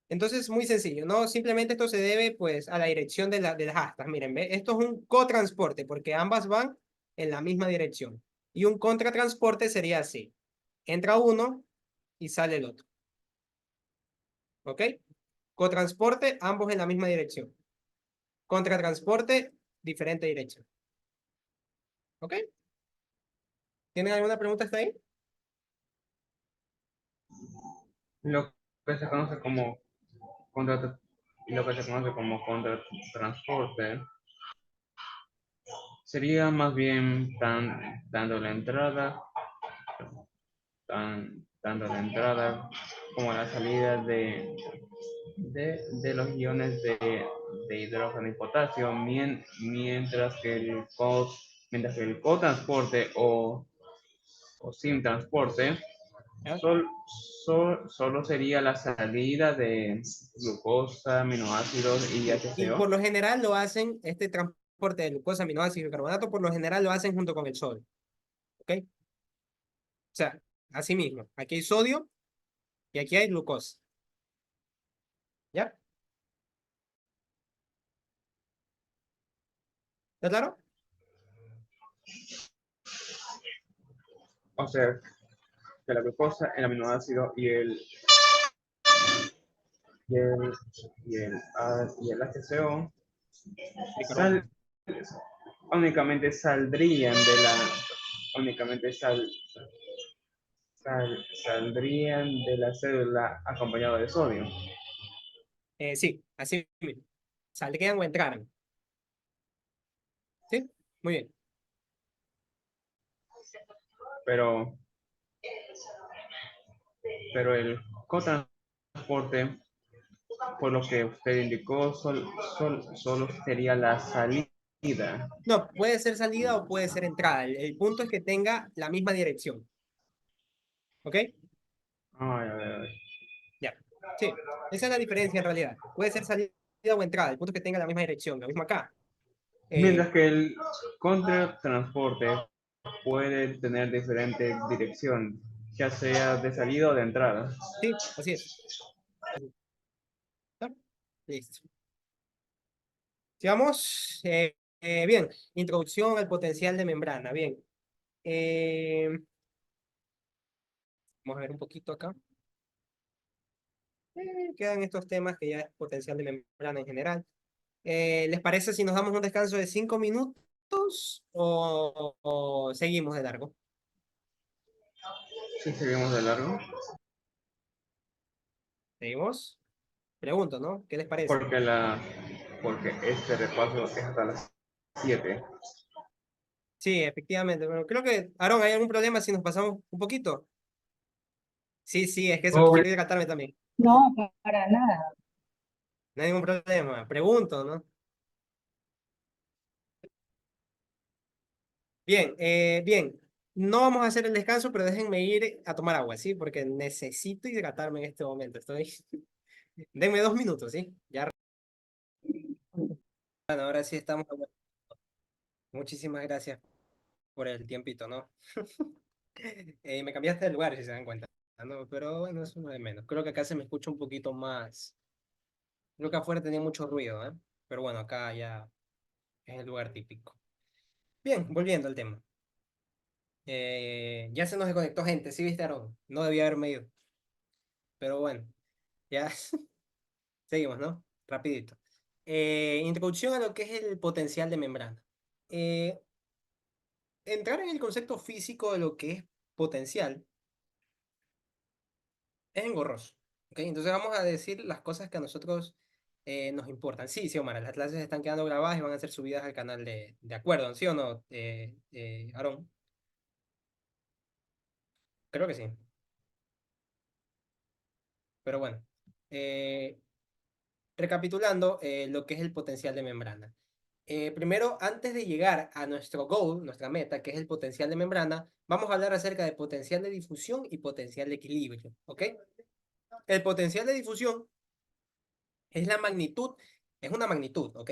Entonces, muy sencillo, ¿no? Simplemente esto se debe, pues, a la dirección de las astas. Miren, ¿ve? Esto es un cotransporte porque ambas van en la misma dirección. Y un contratransporte sería así. Entra uno y sale el otro. ¿Ok? Cotransporte, ambos en la misma dirección. Contratransporte, diferente dirección. ¿Ok? ¿Tienen alguna pregunta hasta ahí? Lo que se conoce como contra, lo que se conoce como contratransporte sería más bien dando la entrada, dando la entrada como la salida de los iones de hidrógeno y potasio, mientras que mientras que el cotransporte o sin transporte ¿Ya? solo sería la salida de glucosa, aminoácidos y Y por HCO. lo general lo hacen, este transporte de glucosa, aminoácidos y carbonato, por lo general lo hacen junto con el sodio. ¿Ok? O sea, así mismo. Aquí hay sodio y aquí hay glucosa. ¿Ya? ¿Está claro? O sea, que la glucosa, el aminoácido y el, y el HCO Bicarbonato. sal, únicamente saldrían de la únicamente saldrían de la célula acompañado de sodio. Sí, así mismo. Saldrían o entraran. ¿Sí? Muy bien. Pero, pero el cotransporte transporte, por lo que usted indicó, solo sería la salida. No, puede ser salida o puede ser entrada. El punto es que tenga la misma dirección. ¿Ok? Ay, a ver. Ya. Sí, esa es la diferencia en realidad. Puede ser salida o entrada. El punto es que tenga la misma dirección. Lo mismo acá. Mientras que el contratransporte puede tener diferente dirección, ya sea de salida o de entrada. Sí, así es. ¿Está? Listo. Sigamos. Bien, introducción al potencial de membrana. Bien. Eh, Vamos a ver un poquito acá. Quedan estos temas que ya es potencial de membrana en general. ¿Les parece si nos damos un descanso de 5 minutos o seguimos de largo? Si seguimos de largo, ¿Seguimos? Pregunto, ¿no? ¿Qué les parece? porque porque este repaso es hasta las 7. Sí, efectivamente. Bueno, creo que, Aaron, ¿hay algún problema si nos pasamos un poquito? Sí, sí, es que eso quiero hidratarme también. No, para nada. No hay ningún problema. Pregunto, ¿no? Bien, bien. No vamos a hacer el descanso, pero déjenme ir a tomar agua, ¿sí? Porque necesito hidratarme en este momento. Denme 2 minutos, ¿sí? Ya, bueno, ahora sí estamos. Muchísimas gracias por el tiempito, ¿no? Me cambiaste de lugar, si se dan cuenta, ¿no? Pero bueno, es uno de menos. Creo que acá se me escucha un poquito más. Creo que afuera tenía mucho ruido, ¿eh? Pero bueno, acá ya es el lugar típico. Bien, volviendo al tema. Ya se nos desconectó gente, ¿sí viste, Aaron? No debía haberme ido. Pero bueno, ya seguimos, ¿no? Rapidito. Introducción a lo que es el potencial de membrana. Eh, Entrar en el concepto físico de lo que es potencial es engorroso. ¿Ok? Entonces vamos a decir las cosas que a nosotros nos importan. Sí, sí, Omar, las clases están quedando grabadas y van a ser subidas al canal de acuerdo, ¿sí o no, Aarón? Creo que sí. Pero bueno, eh, recapitulando lo que es el potencial de membrana. Primero, antes de llegar a nuestro goal, nuestra meta, que es el potencial de membrana, vamos a hablar acerca de potencial de difusión y potencial de equilibrio. ¿Ok? El potencial de difusión es la magnitud, es una magnitud, ¿ok?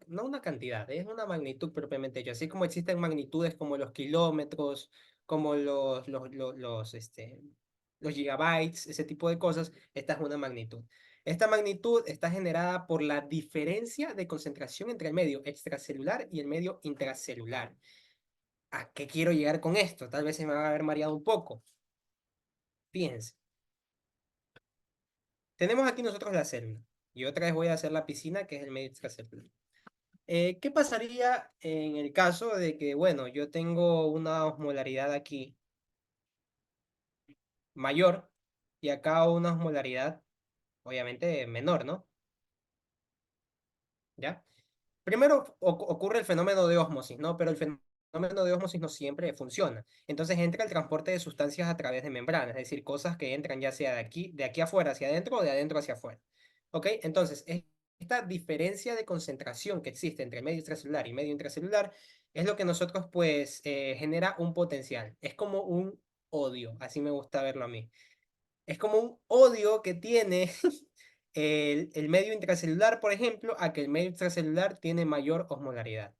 No una cantidad, es una magnitud propiamente hecha. Así como existen magnitudes como los kilómetros, como los gigabytes, ese tipo de cosas, esta es una magnitud. Esta magnitud está generada por la diferencia de concentración entre el medio extracelular y el medio intracelular. ¿A qué quiero llegar con esto? Tal vez se me va a haber mareado un poco. Fíjense. Tenemos aquí nosotros la célula. Y otra vez voy a hacer la piscina, que es el medio extracelular. ¿Qué pasaría en el caso de que, bueno, yo tengo una osmolaridad aquí mayor y acá una osmolaridad, obviamente, menor, ¿no? ¿Ya? Primero ocurre el fenómeno de ósmosis, ¿no? Pero el fenómeno de ósmosis no siempre funciona. Entonces entra el transporte de sustancias a través de membranas, es decir, cosas que entran ya sea de aquí afuera hacia adentro o de adentro hacia afuera. ¿Ok? Entonces, esta diferencia de concentración que existe entre medio extracelular y medio intracelular es lo que nosotros, pues, genera un potencial. Es como un odio, así me gusta verlo a mí. Es como un odio que tiene el medio intracelular, por ejemplo, a que el medio extracelular tiene mayor osmolaridad.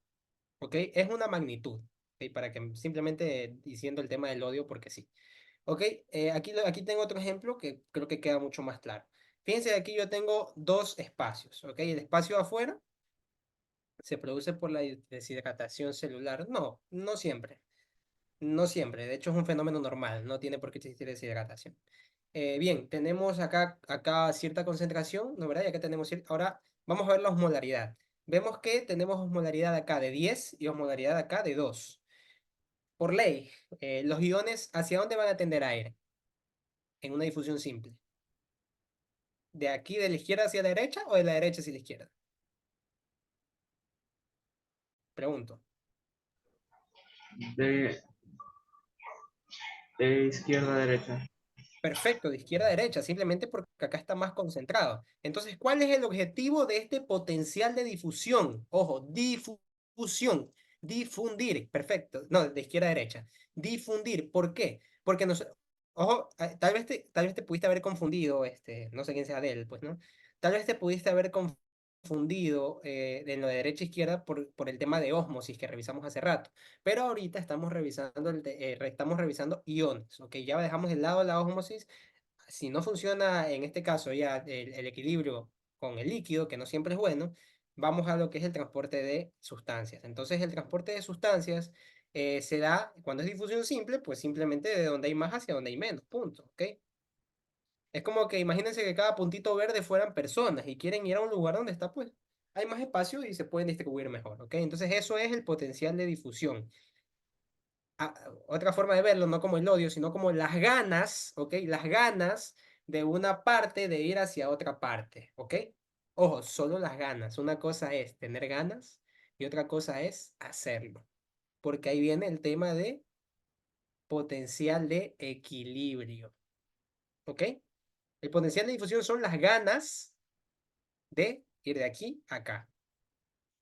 ¿Ok? Es una magnitud. ¿Ok? Para que simplemente diciendo el tema del odio porque sí. ¿Ok? Aquí tengo otro ejemplo que creo que queda mucho más claro. Fíjense, aquí yo tengo dos espacios. ¿Ok? El espacio de afuera se produce por la deshidratación celular. No, no siempre. No siempre. De hecho, es un fenómeno normal. No tiene por qué existir deshidratación. Bien, tenemos acá cierta concentración, ¿no verdad? Ya que tenemos ahora vamos a ver la osmolaridad. Vemos que tenemos osmolaridad acá de 10 y osmolaridad acá de 2. Por ley, los iones, ¿hacia dónde van a tender a ir? En una difusión simple. ¿De aquí de la izquierda hacia la derecha o de la derecha hacia la izquierda? Pregunto. De, de izquierda a derecha. perfecto, de izquierda a derecha, simplemente porque acá está más concentrado. Entonces, ¿cuál es el objetivo de este potencial de difusión? Ojo, difusión, difundir, perfecto, no, de izquierda a derecha. Difundir, ¿por qué? Porque ojo, tal vez te pudiste haber confundido, no sé quién sea de él, pues, ¿no? Tal vez te pudiste haber confundido en lo de derecha e izquierda por el tema de ósmosis que revisamos hace rato. Pero ahorita estamos revisando, estamos revisando iones, ¿ok? Ya dejamos de lado la ósmosis. Si no funciona, en este caso, ya el equilibrio con el líquido, que no siempre es bueno, vamos a lo que es el transporte de sustancias. Entonces, el transporte de sustancias se da, cuando es difusión simple, pues simplemente de donde hay más hacia donde hay menos, punto, ¿ok? Es como que imagínense que cada puntito verde fueran personas y quieren ir a un lugar donde está, pues, hay más espacio y se pueden distribuir mejor, ¿ok? Entonces, eso es el potencial de difusión. Otra forma de verlo, no como el odio, sino como las ganas, ¿ok? Las ganas de una parte de ir hacia otra parte, ¿ok? Ojo, solo las ganas. Una cosa es tener ganas y otra cosa es hacerlo. Porque ahí viene el tema de potencial de equilibrio, ¿ok? El potencial de difusión son las ganas de ir de aquí a acá.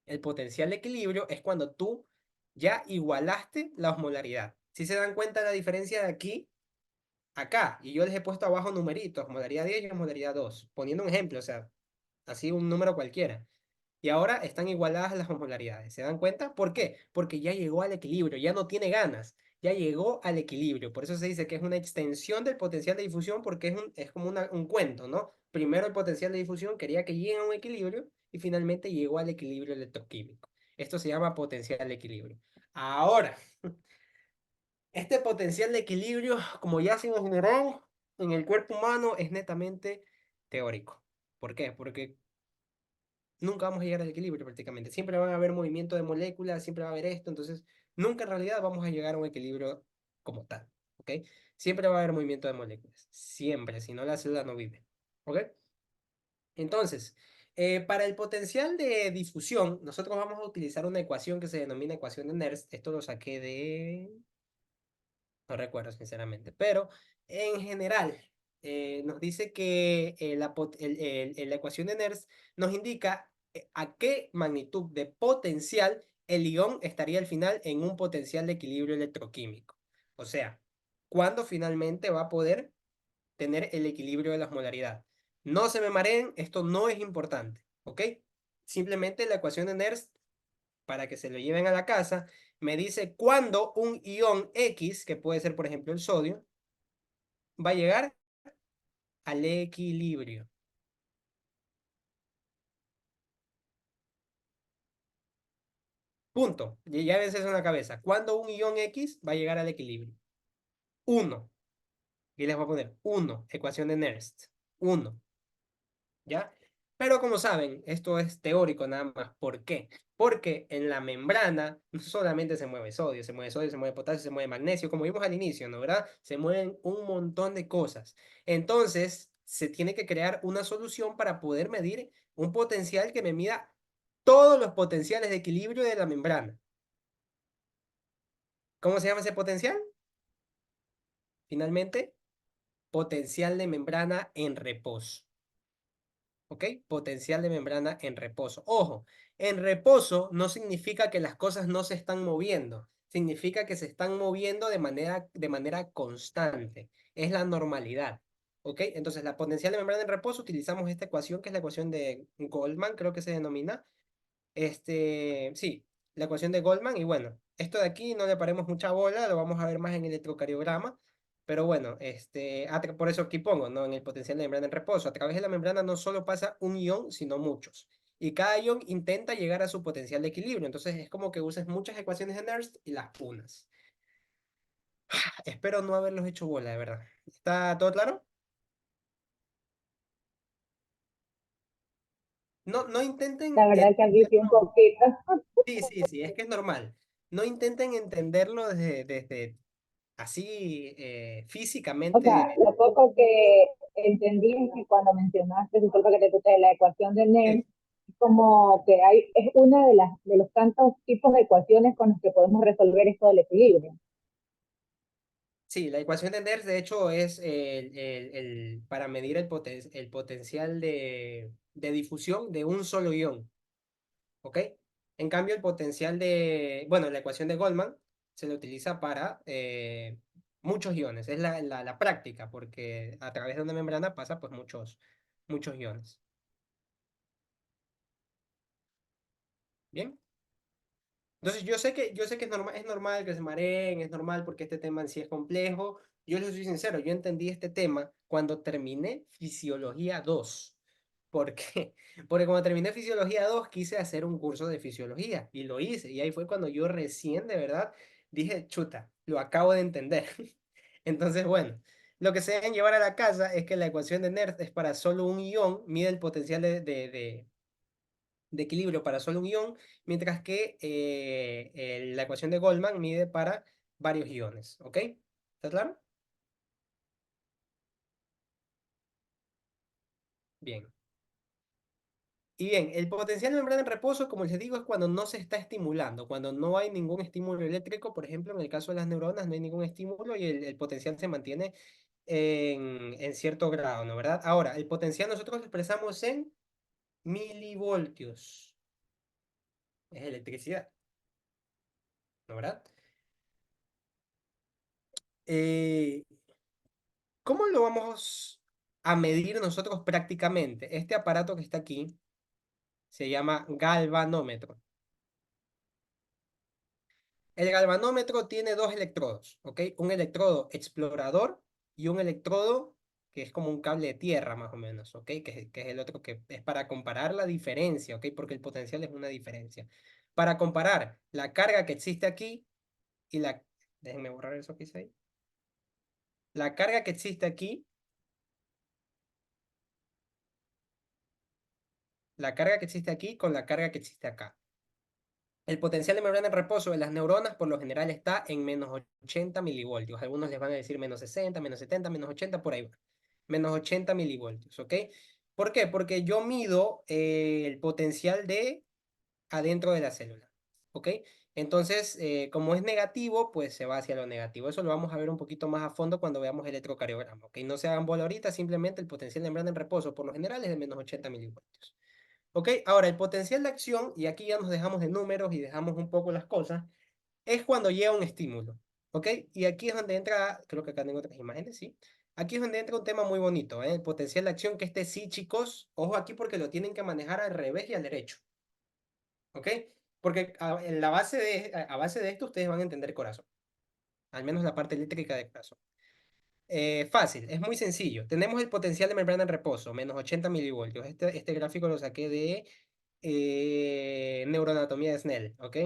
El potencial de equilibrio es cuando tú ya igualaste la osmolaridad. Si se dan cuenta la diferencia de aquí acá, y yo les he puesto abajo numeritos, modalidad 10 y modalidad 2, poniendo un ejemplo, o sea, así un número cualquiera. Y ahora están igualadas las osmolaridades. ¿Se dan cuenta? ¿Por qué? Porque ya llegó al equilibrio, ya no tiene ganas, ya llegó al equilibrio. Por eso se dice que es una extensión del potencial de difusión, porque es como un cuento, ¿no? Primero el potencial de difusión quería que llegue a un equilibrio y finalmente llegó al equilibrio electroquímico. Esto se llama potencial de equilibrio. Ahora, este potencial de equilibrio, como ya se nos general, en el cuerpo humano es netamente teórico. ¿Por qué? Porque nunca vamos a llegar al equilibrio prácticamente. Siempre van a haber movimiento de moléculas, siempre va a haber esto, entonces nunca en realidad vamos a llegar a un equilibrio como tal, ¿ok? Siempre va a haber movimiento de moléculas, siempre, si no la célula no vive, ¿ok? Entonces, para el potencial de difusión, nosotros vamos a utilizar una ecuación que se denomina ecuación de Nernst. Esto lo saqué de... No recuerdo sinceramente, pero en general nos dice que la ecuación de Nernst nos indica a qué magnitud de potencial el ion estaría al final en un potencial de equilibrio electroquímico. O sea, cuándo finalmente va a poder tener el equilibrio de la osmolaridad. No se me mareen, esto no es importante, ¿ok? Simplemente la ecuación de Nernst, para que se lo lleven a la casa, me dice cuándo un ion X, que puede ser por ejemplo el sodio, va a llegar al equilibrio. Punto. Ya ves eso en la cabeza. ¿Cuándo un ion X va a llegar al equilibrio? 1. Y les voy a poner 1, ecuación de Nernst. 1. ¿Ya? Pero como saben, esto es teórico nada más. ¿Por qué? Porque en la membrana no solamente se mueve sodio, se mueve potasio, se mueve magnesio, como vimos al inicio, ¿no? ¿Verdad? Se mueven un montón de cosas. Entonces, se tiene que crear una solución para poder medir un potencial que me mida todos los potenciales de equilibrio de la membrana. ¿Cómo se llama ese potencial? Finalmente, potencial de membrana en reposo. ¿Ok? Potencial de membrana en reposo. Ojo, en reposo no significa que las cosas no se están moviendo, significa que se están moviendo de manera constante. Es la normalidad. ¿Ok? Entonces, la potencial de membrana en reposo, utilizamos esta ecuación que es la ecuación de Goldman, creo que se denomina. Sí, la ecuación de Goldman. Y bueno, esto de aquí no le paremos mucha bola, lo vamos a ver más en el electrocardiograma. Pero bueno, por eso aquí pongo, ¿no? En el potencial de membrana en reposo. A través de la membrana no solo pasa un ion, sino muchos. Y cada ion intenta llegar a su potencial de equilibrio. Entonces es como que uses muchas ecuaciones de Nernst y las unas. Espero no haberlos hecho bola, de verdad. ¿Está todo claro? No, no intenten La verdad que aquí sí un entenderlo. poquito. Sí, sí, sí, es que es normal. No intenten entenderlo desde así O sea, físicamente. lo poco que entendí es que cuando mencionaste, disculpa que te puse la ecuación de eh, Nernst, como que es una de los tantos tipos de ecuaciones con los que podemos resolver esto del equilibrio. Sí, la ecuación de Nernst, de hecho, es para medir el potencial de difusión de un solo ion, ¿ok? En cambio, el potencial bueno, la ecuación de Goldman se le utiliza para muchos iones, es la práctica, porque a través de una membrana pasa pues muchos iones. ¿Bien? Entonces, yo sé que es normal que se mareen, es normal porque este tema en sí es complejo. Yo les soy sincero, yo entendí este tema cuando terminé Fisiología 2. ¿Por qué? Porque cuando terminé Fisiología 2 quise hacer un curso de Fisiología y lo hice. Y ahí fue cuando yo recién de verdad dije, chuta, lo acabo de entender. Entonces, bueno, lo que se deben llevar a la casa es que la ecuación de Nernst es para solo un ion, mide el potencial de equilibrio para solo un ion, mientras que la ecuación de Goldman mide para varios iones, ¿ok? ¿Está claro? Bien. Y bien, el potencial de membrana en reposo, como les digo, es cuando no se está estimulando, cuando no hay ningún estímulo eléctrico, por ejemplo, en el caso de las neuronas no hay ningún estímulo y el potencial se mantiene en cierto grado, ¿no? ¿Verdad? Ahora, el potencial nosotros lo expresamos en milivoltios, es electricidad, ¿no? ¿Verdad? Eh, ¿Cómo lo vamos a medir nosotros prácticamente? Este aparato que está aquí se llama galvanómetro. El galvanómetro tiene dos electrodos, ¿ok? Un electrodo explorador y un electrodo que es como un cable de tierra, más o menos, ¿ok? Que es el otro que es para comparar la diferencia, ¿ok? Porque el potencial es una diferencia. Para comparar la carga que existe aquí y la... Déjenme borrar eso que hice ahí. La carga que existe aquí, la carga que existe aquí con la carga que existe acá. El potencial de membrana en reposo de las neuronas por lo general está en menos 80 milivoltios. Algunos les van a decir menos 60, menos 70, menos 80, por ahí va. Menos 80 milivoltios, ¿ok? ¿Por qué? Porque yo mido el potencial de adentro de la célula, ¿ok? Entonces, como es negativo, pues se va hacia lo negativo. Eso lo vamos a ver un poquito más a fondo cuando veamos el electrocardiograma, ¿ok? No se hagan bola ahorita, simplemente el potencial de membrana en reposo por lo general es de menos 80 milivoltios. ¿Ok? Ahora, el potencial de acción, y aquí ya nos dejamos de números y dejamos un poco las cosas, es cuando llega un estímulo. ¿Ok? Y aquí es donde entra, creo que acá tengo otras imágenes, ¿sí? Aquí es donde entra un tema muy bonito, ¿eh? El potencial de acción, que este sí, chicos, ojo aquí porque lo tienen que manejar al revés y al derecho. ¿Ok? Porque a base de esto ustedes van a entender corazón. Al menos la parte eléctrica de corazón. Fácil, es muy sencillo. Tenemos el potencial de membrana en reposo, menos 80 milivoltios. Este gráfico lo saqué de neuroanatomía de Snell, ¿ok?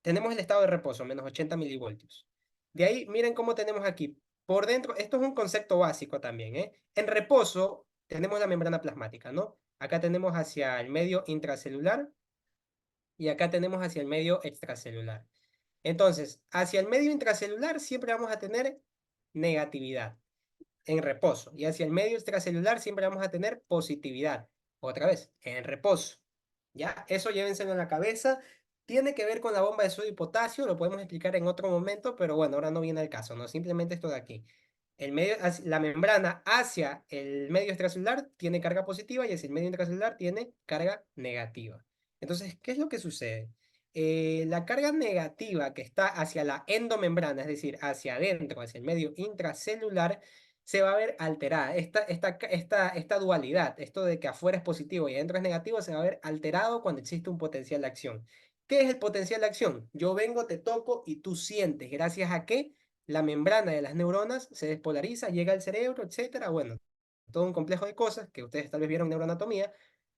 Tenemos el estado de reposo, menos 80 milivoltios. De ahí, miren cómo tenemos aquí. Por dentro, esto es un concepto básico también, ¿eh? En reposo tenemos la membrana plasmática, ¿no? Acá tenemos hacia el medio intracelular y acá tenemos hacia el medio extracelular. Entonces, hacia el medio intracelular siempre vamos a tener negatividad en reposo. Y hacia el medio extracelular siempre vamos a tener positividad. Otra vez, en reposo. ¿Ya? Eso llévenselo en la cabeza. Tiene que ver con la bomba de sodio y potasio, lo podemos explicar en otro momento, pero bueno, ahora no viene el caso, ¿no? Simplemente esto de aquí. La membrana hacia el medio extracelular tiene carga positiva y hacia el medio intracelular tiene carga negativa. Entonces, ¿qué es lo que sucede? La carga negativa que está hacia la endomembrana, es decir, hacia adentro, hacia el medio intracelular, se va a ver alterada. Esta dualidad, esto de que afuera es positivo y adentro es negativo, se va a ver alterado cuando existe un potencial de acción. ¿Qué es el potencial de acción? Yo vengo, te toco y tú sientes. ¿Gracias a qué? La membrana de las neuronas se despolariza, llega al cerebro, etcétera. Bueno, todo un complejo de cosas que ustedes tal vez vieron en neuroanatomía,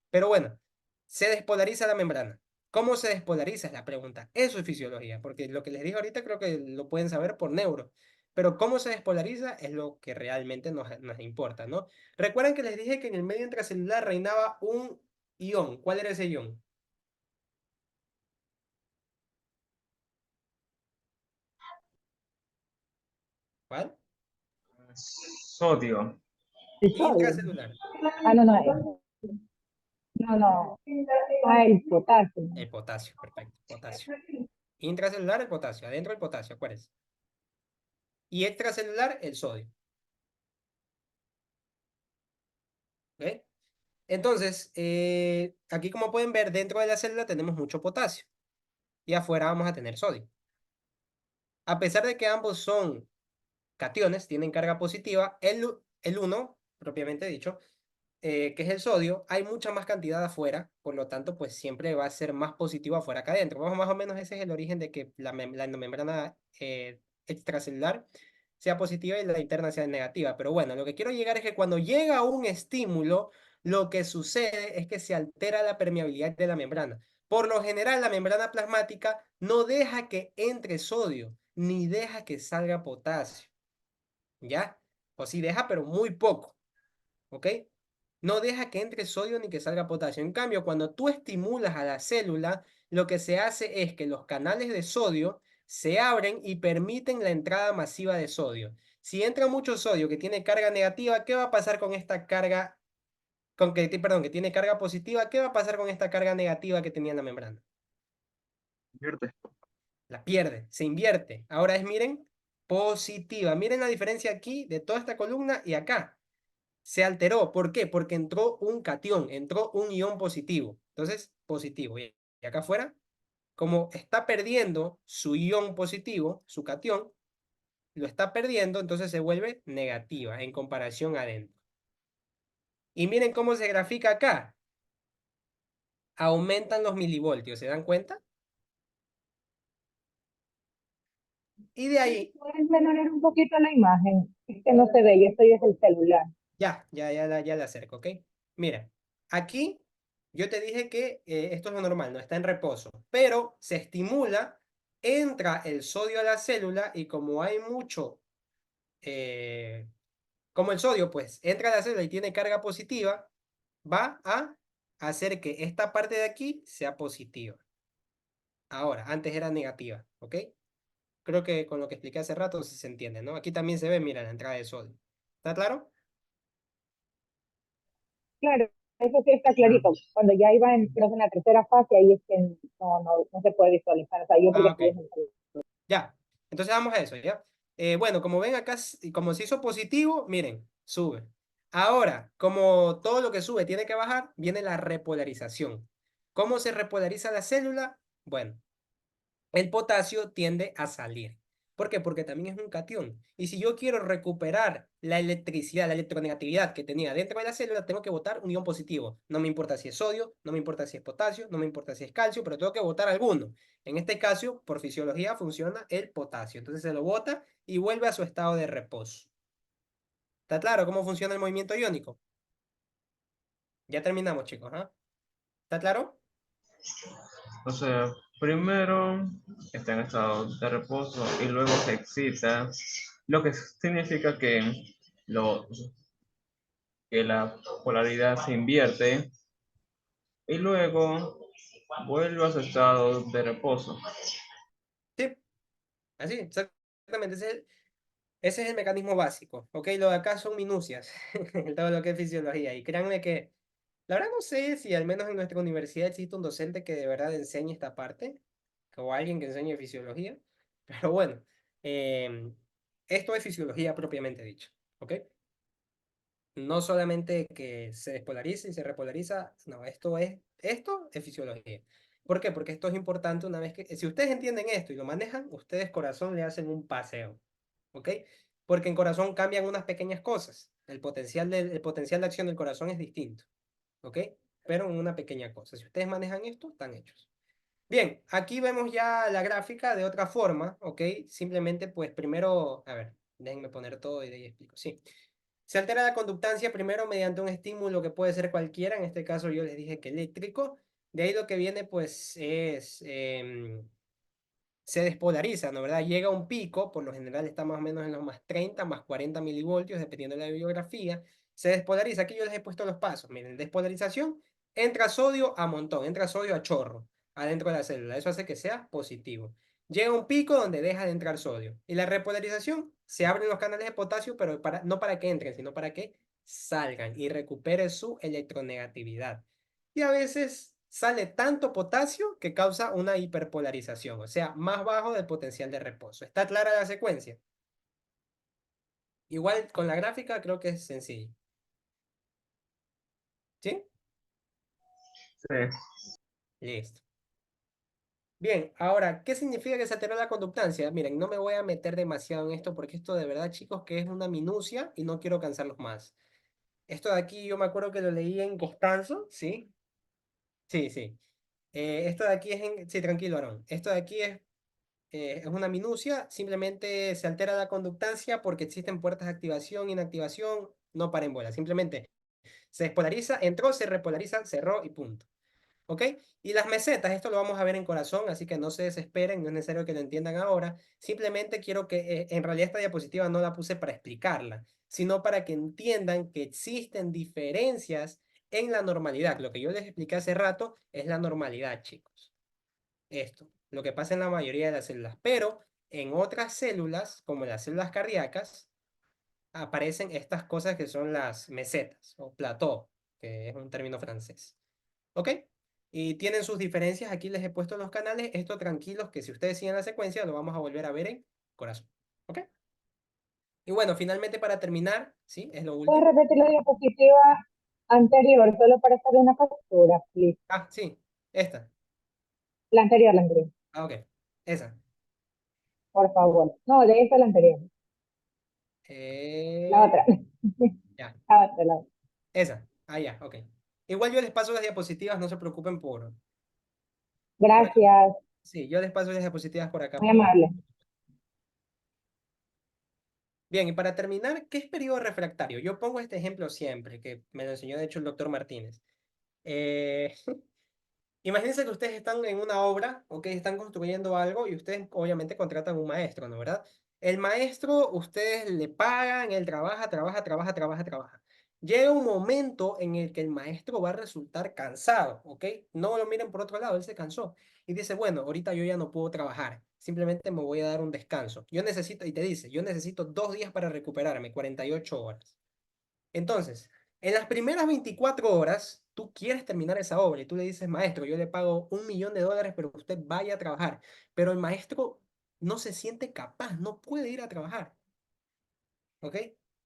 pero bueno, se despolariza la membrana. ¿Cómo se despolariza? Es la pregunta. Eso es fisiología, porque lo que les dije ahorita creo que lo pueden saber por neuro. Pero cómo se despolariza es lo que realmente nos importa, ¿no? Recuerden que les dije que en el medio intracelular reinaba un ion. ¿Cuál era ese ion? ¿Cuál? Sodio. El sodio. Intracelular. Ah, no, no, no, no. Ah, el potasio. El potasio, perfecto, potasio. Intracelular, el potasio. Adentro el potasio, acuérdense. y extracelular el sodio. ¿Ok? Entonces, aquí como pueden ver, dentro de la célula tenemos mucho potasio y afuera vamos a tener sodio. A pesar de que ambos son cationes, tienen carga positiva, el uno, propiamente dicho, que es el sodio, hay mucha más cantidad afuera, por lo tanto, pues siempre va a ser más positivo afuera que adentro. Más o menos ese es el origen de que la endomembrana extracelular sea positiva y la interna sea negativa. Pero bueno, lo que quiero llegar es que cuando llega un estímulo, lo que sucede es que se altera la permeabilidad de la membrana. Por lo general, la membrana plasmática no deja que entre sodio, ni deja que salga potasio. ¿Ya? O sí deja, pero muy poco. ¿Ok? No deja que entre sodio ni que salga potasio. En cambio, cuando tú estimulas a la célula, lo que se hace es que los canales de sodio se abren y permiten la entrada masiva de sodio. Si entra mucho sodio que tiene carga negativa, ¿qué va a pasar con esta carga, perdón, que tiene carga positiva? ¿Qué va a pasar con esta carga negativa que tenía en la membrana? Invierte. La pierde, se invierte. Ahora es, miren, positiva. Miren la diferencia aquí de toda esta columna y acá. Se alteró. ¿Por qué? Porque entró un catión, entró un ion positivo. Entonces, positivo. Y acá afuera, como está perdiendo su ion positivo, su catión, lo está perdiendo, entonces se vuelve negativa en comparación adentro. Y miren cómo se grafica acá. Aumentan los milivoltios, ¿se dan cuenta? Y de ahí, ¿Puedes menorar un poquito la imagen? Es que no se ve, y estoy desde el celular. ya la acerco, ¿ok? Mira, aquí yo te dije que esto es lo normal, no está en reposo, pero se estimula, entra el sodio a la célula y como hay mucho, como el sodio pues entra a la célula y tiene carga positiva, va a hacer que esta parte de aquí sea positiva. Ahora, antes era negativa, ¿ok? Creo que con lo que expliqué hace rato sí se entiende, ¿no? Aquí también se ve, mira, la entrada de sodio. ¿Está claro? Claro, eso sí está clarito. Cuando ya iba en, creo que en la tercera fase, ahí es que no se puede visualizar. O sea, yo porque Ah, ok. estoy desde el celular. Ya, entonces vamos a eso, ¿ya? Bueno, como ven acá, como se hizo positivo, miren, sube. Ahora, como todo lo que sube tiene que bajar, viene la repolarización. ¿Cómo se repolariza la célula? Bueno, el potasio tiende a salir. ¿Por qué? Porque también es un catión. Y si yo quiero recuperar la electricidad, la electronegatividad que tenía dentro de la célula, tengo que botar un ion positivo. No me importa si es sodio, no me importa si es potasio, no me importa si es calcio, pero tengo que botar alguno. En este caso, por fisiología, funciona el potasio. Entonces se lo bota y vuelve a su estado de reposo. ¿Está claro cómo funciona el movimiento iónico? Ya terminamos, chicos, ¿ah? ¿Está claro? O sea, primero está en estado de reposo y luego se excita, lo que significa lo, que la polaridad se invierte y luego vuelve a su estado de reposo. Sí, así, exactamente. Ese es el mecanismo básico, ¿ok? Lo de acá son minucias, todo lo que es fisiología. Y créanme que, la verdad no sé si al menos en nuestra universidad existe un docente que de verdad enseñe esta parte, o alguien que enseñe fisiología, pero bueno, esto es fisiología propiamente dicho, ¿ok? No solamente que se despolariza y se repolariza, no, esto es fisiología. ¿Por qué? Porque esto es importante una vez que, si ustedes entienden esto y lo manejan, ustedes corazón le hacen un paseo. ¿Ok? Porque en corazón cambian unas pequeñas cosas. El potencial de acción del corazón es distinto. ¿Ok? Pero en una pequeña cosa. Si ustedes manejan esto, están hechos. Bien, aquí vemos ya la gráfica de otra forma. ¿Ok? Simplemente, pues primero, a ver, déjenme poner todo y de ahí explico. Sí. Se altera la conductancia primero mediante un estímulo que puede ser cualquiera. En este caso yo les dije que eléctrico. De ahí lo que viene, pues, es se despolariza, ¿no? ¿Verdad? Llega a un pico, por lo general está más o menos en los más 30, más 40 milivoltios, dependiendo de la bibliografía. Se despolariza, aquí yo les he puesto los pasos. Miren, despolarización, entra sodio a montón, entra sodio a chorro adentro de la célula. Eso hace que sea positivo. Llega a un pico donde deja de entrar sodio. Y la repolarización, se abren los canales de potasio, pero no para que entren, sino para que salgan y recupere su electronegatividad. Y a veces sale tanto potasio que causa una hiperpolarización, o sea, más bajo del potencial de reposo. ¿Está clara la secuencia? Igual con la gráfica creo que es sencillo. ¿Sí? Sí. Listo. Bien, ahora, ¿qué significa que se alteró la conductancia? Miren, no me voy a meter demasiado en esto porque esto de verdad, chicos, que es una minucia y no quiero cansarlos más. Esto de aquí yo me acuerdo que lo leí en Constanzo, ¿sí? Sí, sí. Esto de aquí es en... Sí, tranquilo, Aaron. Esto de aquí es una minucia, simplemente se altera la conductancia porque existen puertas de activación, inactivación, no para en bola. Simplemente se despolariza, entró, se repolariza, cerró y punto. ¿Ok? Y las mesetas, esto lo vamos a ver en corazón, así que no se desesperen, no es necesario que lo entiendan ahora. Simplemente quiero que, en realidad esta diapositiva no la puse para explicarla, sino para que entiendan que existen diferencias en la normalidad. Lo que yo les expliqué hace rato es la normalidad, chicos. Esto, lo que pasa en la mayoría de las células. Pero en otras células, como las células cardíacas, aparecen estas cosas que son las mesetas o plateau, que es un término francés. ¿Ok? Y tienen sus diferencias. Aquí les he puesto los canales. Esto tranquilos, que si ustedes siguen la secuencia, lo vamos a volver a ver en corazón. ¿Ok? Y bueno, finalmente para terminar, ¿sí? Es lo ¿Puedes último. repetir la diapositiva anterior solo para hacer una captura, please? Ah, sí. Esta. La anterior, Ah, ok. Esa. por favor. No, de esa la anterior. La Eh, otra. ya. La otra, la otra. Esa. Ah, ya. Ok. Igual yo les paso las diapositivas, no se preocupen por acá. Gracias, Sí, yo les paso las diapositivas por acá. muy amable. Bien, y para terminar, ¿qué es periodo refractario? Yo pongo este ejemplo siempre, que me lo enseñó de hecho el doctor Martínez. Eh, Imagínense que ustedes están en una obra, ¿ok? Están construyendo algo y ustedes obviamente contratan un maestro, ¿no? ¿Verdad? El maestro, ustedes le pagan, él trabaja, trabaja, trabaja, trabaja, trabaja. Llega un momento en el que el maestro va a resultar cansado, ¿ok? No lo miren por otro lado, él se cansó. Y dice, bueno, ahorita yo ya no puedo trabajar, simplemente me voy a dar un descanso. Yo necesito, y te dice, yo necesito 2 días para recuperarme, 48 horas. Entonces, en las primeras 24 horas, tú quieres terminar esa obra y tú le dices, maestro, yo le pago $1.000.000, pero usted vaya a trabajar. Pero el maestro no se siente capaz, no puede ir a trabajar. ¿Ok?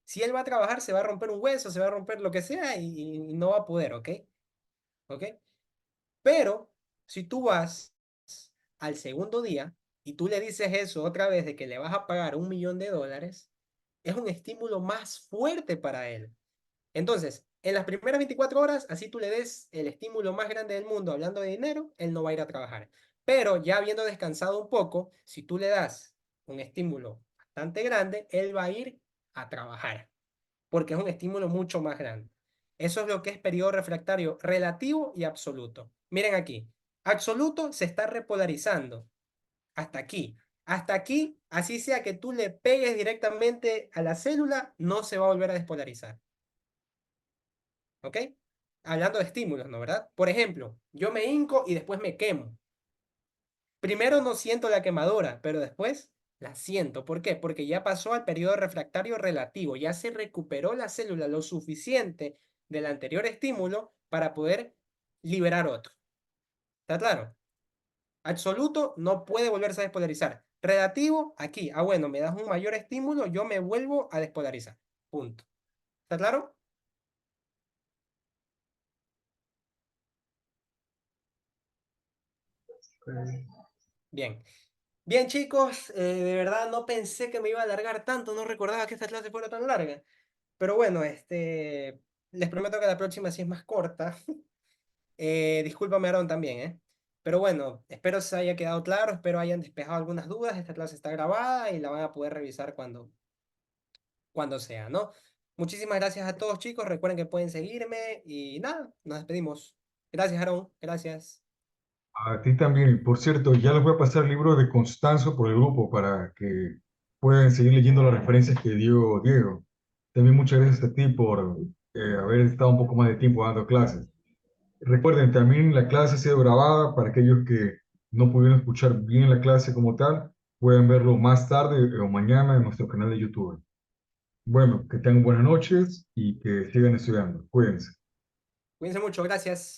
Si él va a trabajar, se va a romper un hueso, se va a romper lo que sea y no va a poder. ¿Ok? ¿Ok? Pero si tú vas al segundo día y tú le dices eso otra vez de que le vas a pagar $1.000.000, es un estímulo más fuerte para él. Entonces, en las primeras 24 horas, así tú le des el estímulo más grande del mundo hablando de dinero, él no va a ir a trabajar. Pero ya habiendo descansado un poco, si tú le das un estímulo bastante grande, él va a ir a trabajar, porque es un estímulo mucho más grande. Eso es lo que es periodo refractario relativo y absoluto. Miren aquí, absoluto se está repolarizando hasta aquí. Hasta aquí, así sea que tú le pegues directamente a la célula, no se va a volver a despolarizar. ¿Ok? Hablando de estímulos, ¿no? ¿Verdad? Por ejemplo, yo me hinco y después me quemo. Primero no siento la quemadura, pero después la siento. ¿Por qué? Porque ya pasó al periodo refractario relativo, ya se recuperó la célula lo suficiente del anterior estímulo para poder liberar otro. ¿Está claro? Absoluto no puede volverse a despolarizar. Relativo, aquí. Ah, bueno, me das un mayor estímulo, yo me vuelvo a despolarizar. Punto. ¿Está claro? Bien. Bien, chicos, de verdad no pensé que me iba a alargar tanto, no recordaba que esta clase fuera tan larga. Pero bueno, les prometo que la próxima sí es más corta. Discúlpame, Aaron, también, ¿eh? Pero bueno, espero se haya quedado claro, espero hayan despejado algunas dudas. Esta clase está grabada y la van a poder revisar cuando sea, ¿no? Muchísimas gracias a todos, chicos. Recuerden que pueden seguirme y nada, nos despedimos. Gracias, Aaron. Gracias. A ti también. Por cierto, ya les voy a pasar el libro de Constanzo por el grupo para que puedan seguir leyendo las referencias que dio Diego. También muchas gracias a ti por haber estado un poco más de tiempo dando clases. Recuerden, también la clase ha sido grabada para aquellos que no pudieron escuchar bien la clase como tal, pueden verlo más tarde o mañana en nuestro canal de YouTube. Bueno, que tengan buenas noches y que sigan estudiando. Cuídense. Cuídense mucho, gracias.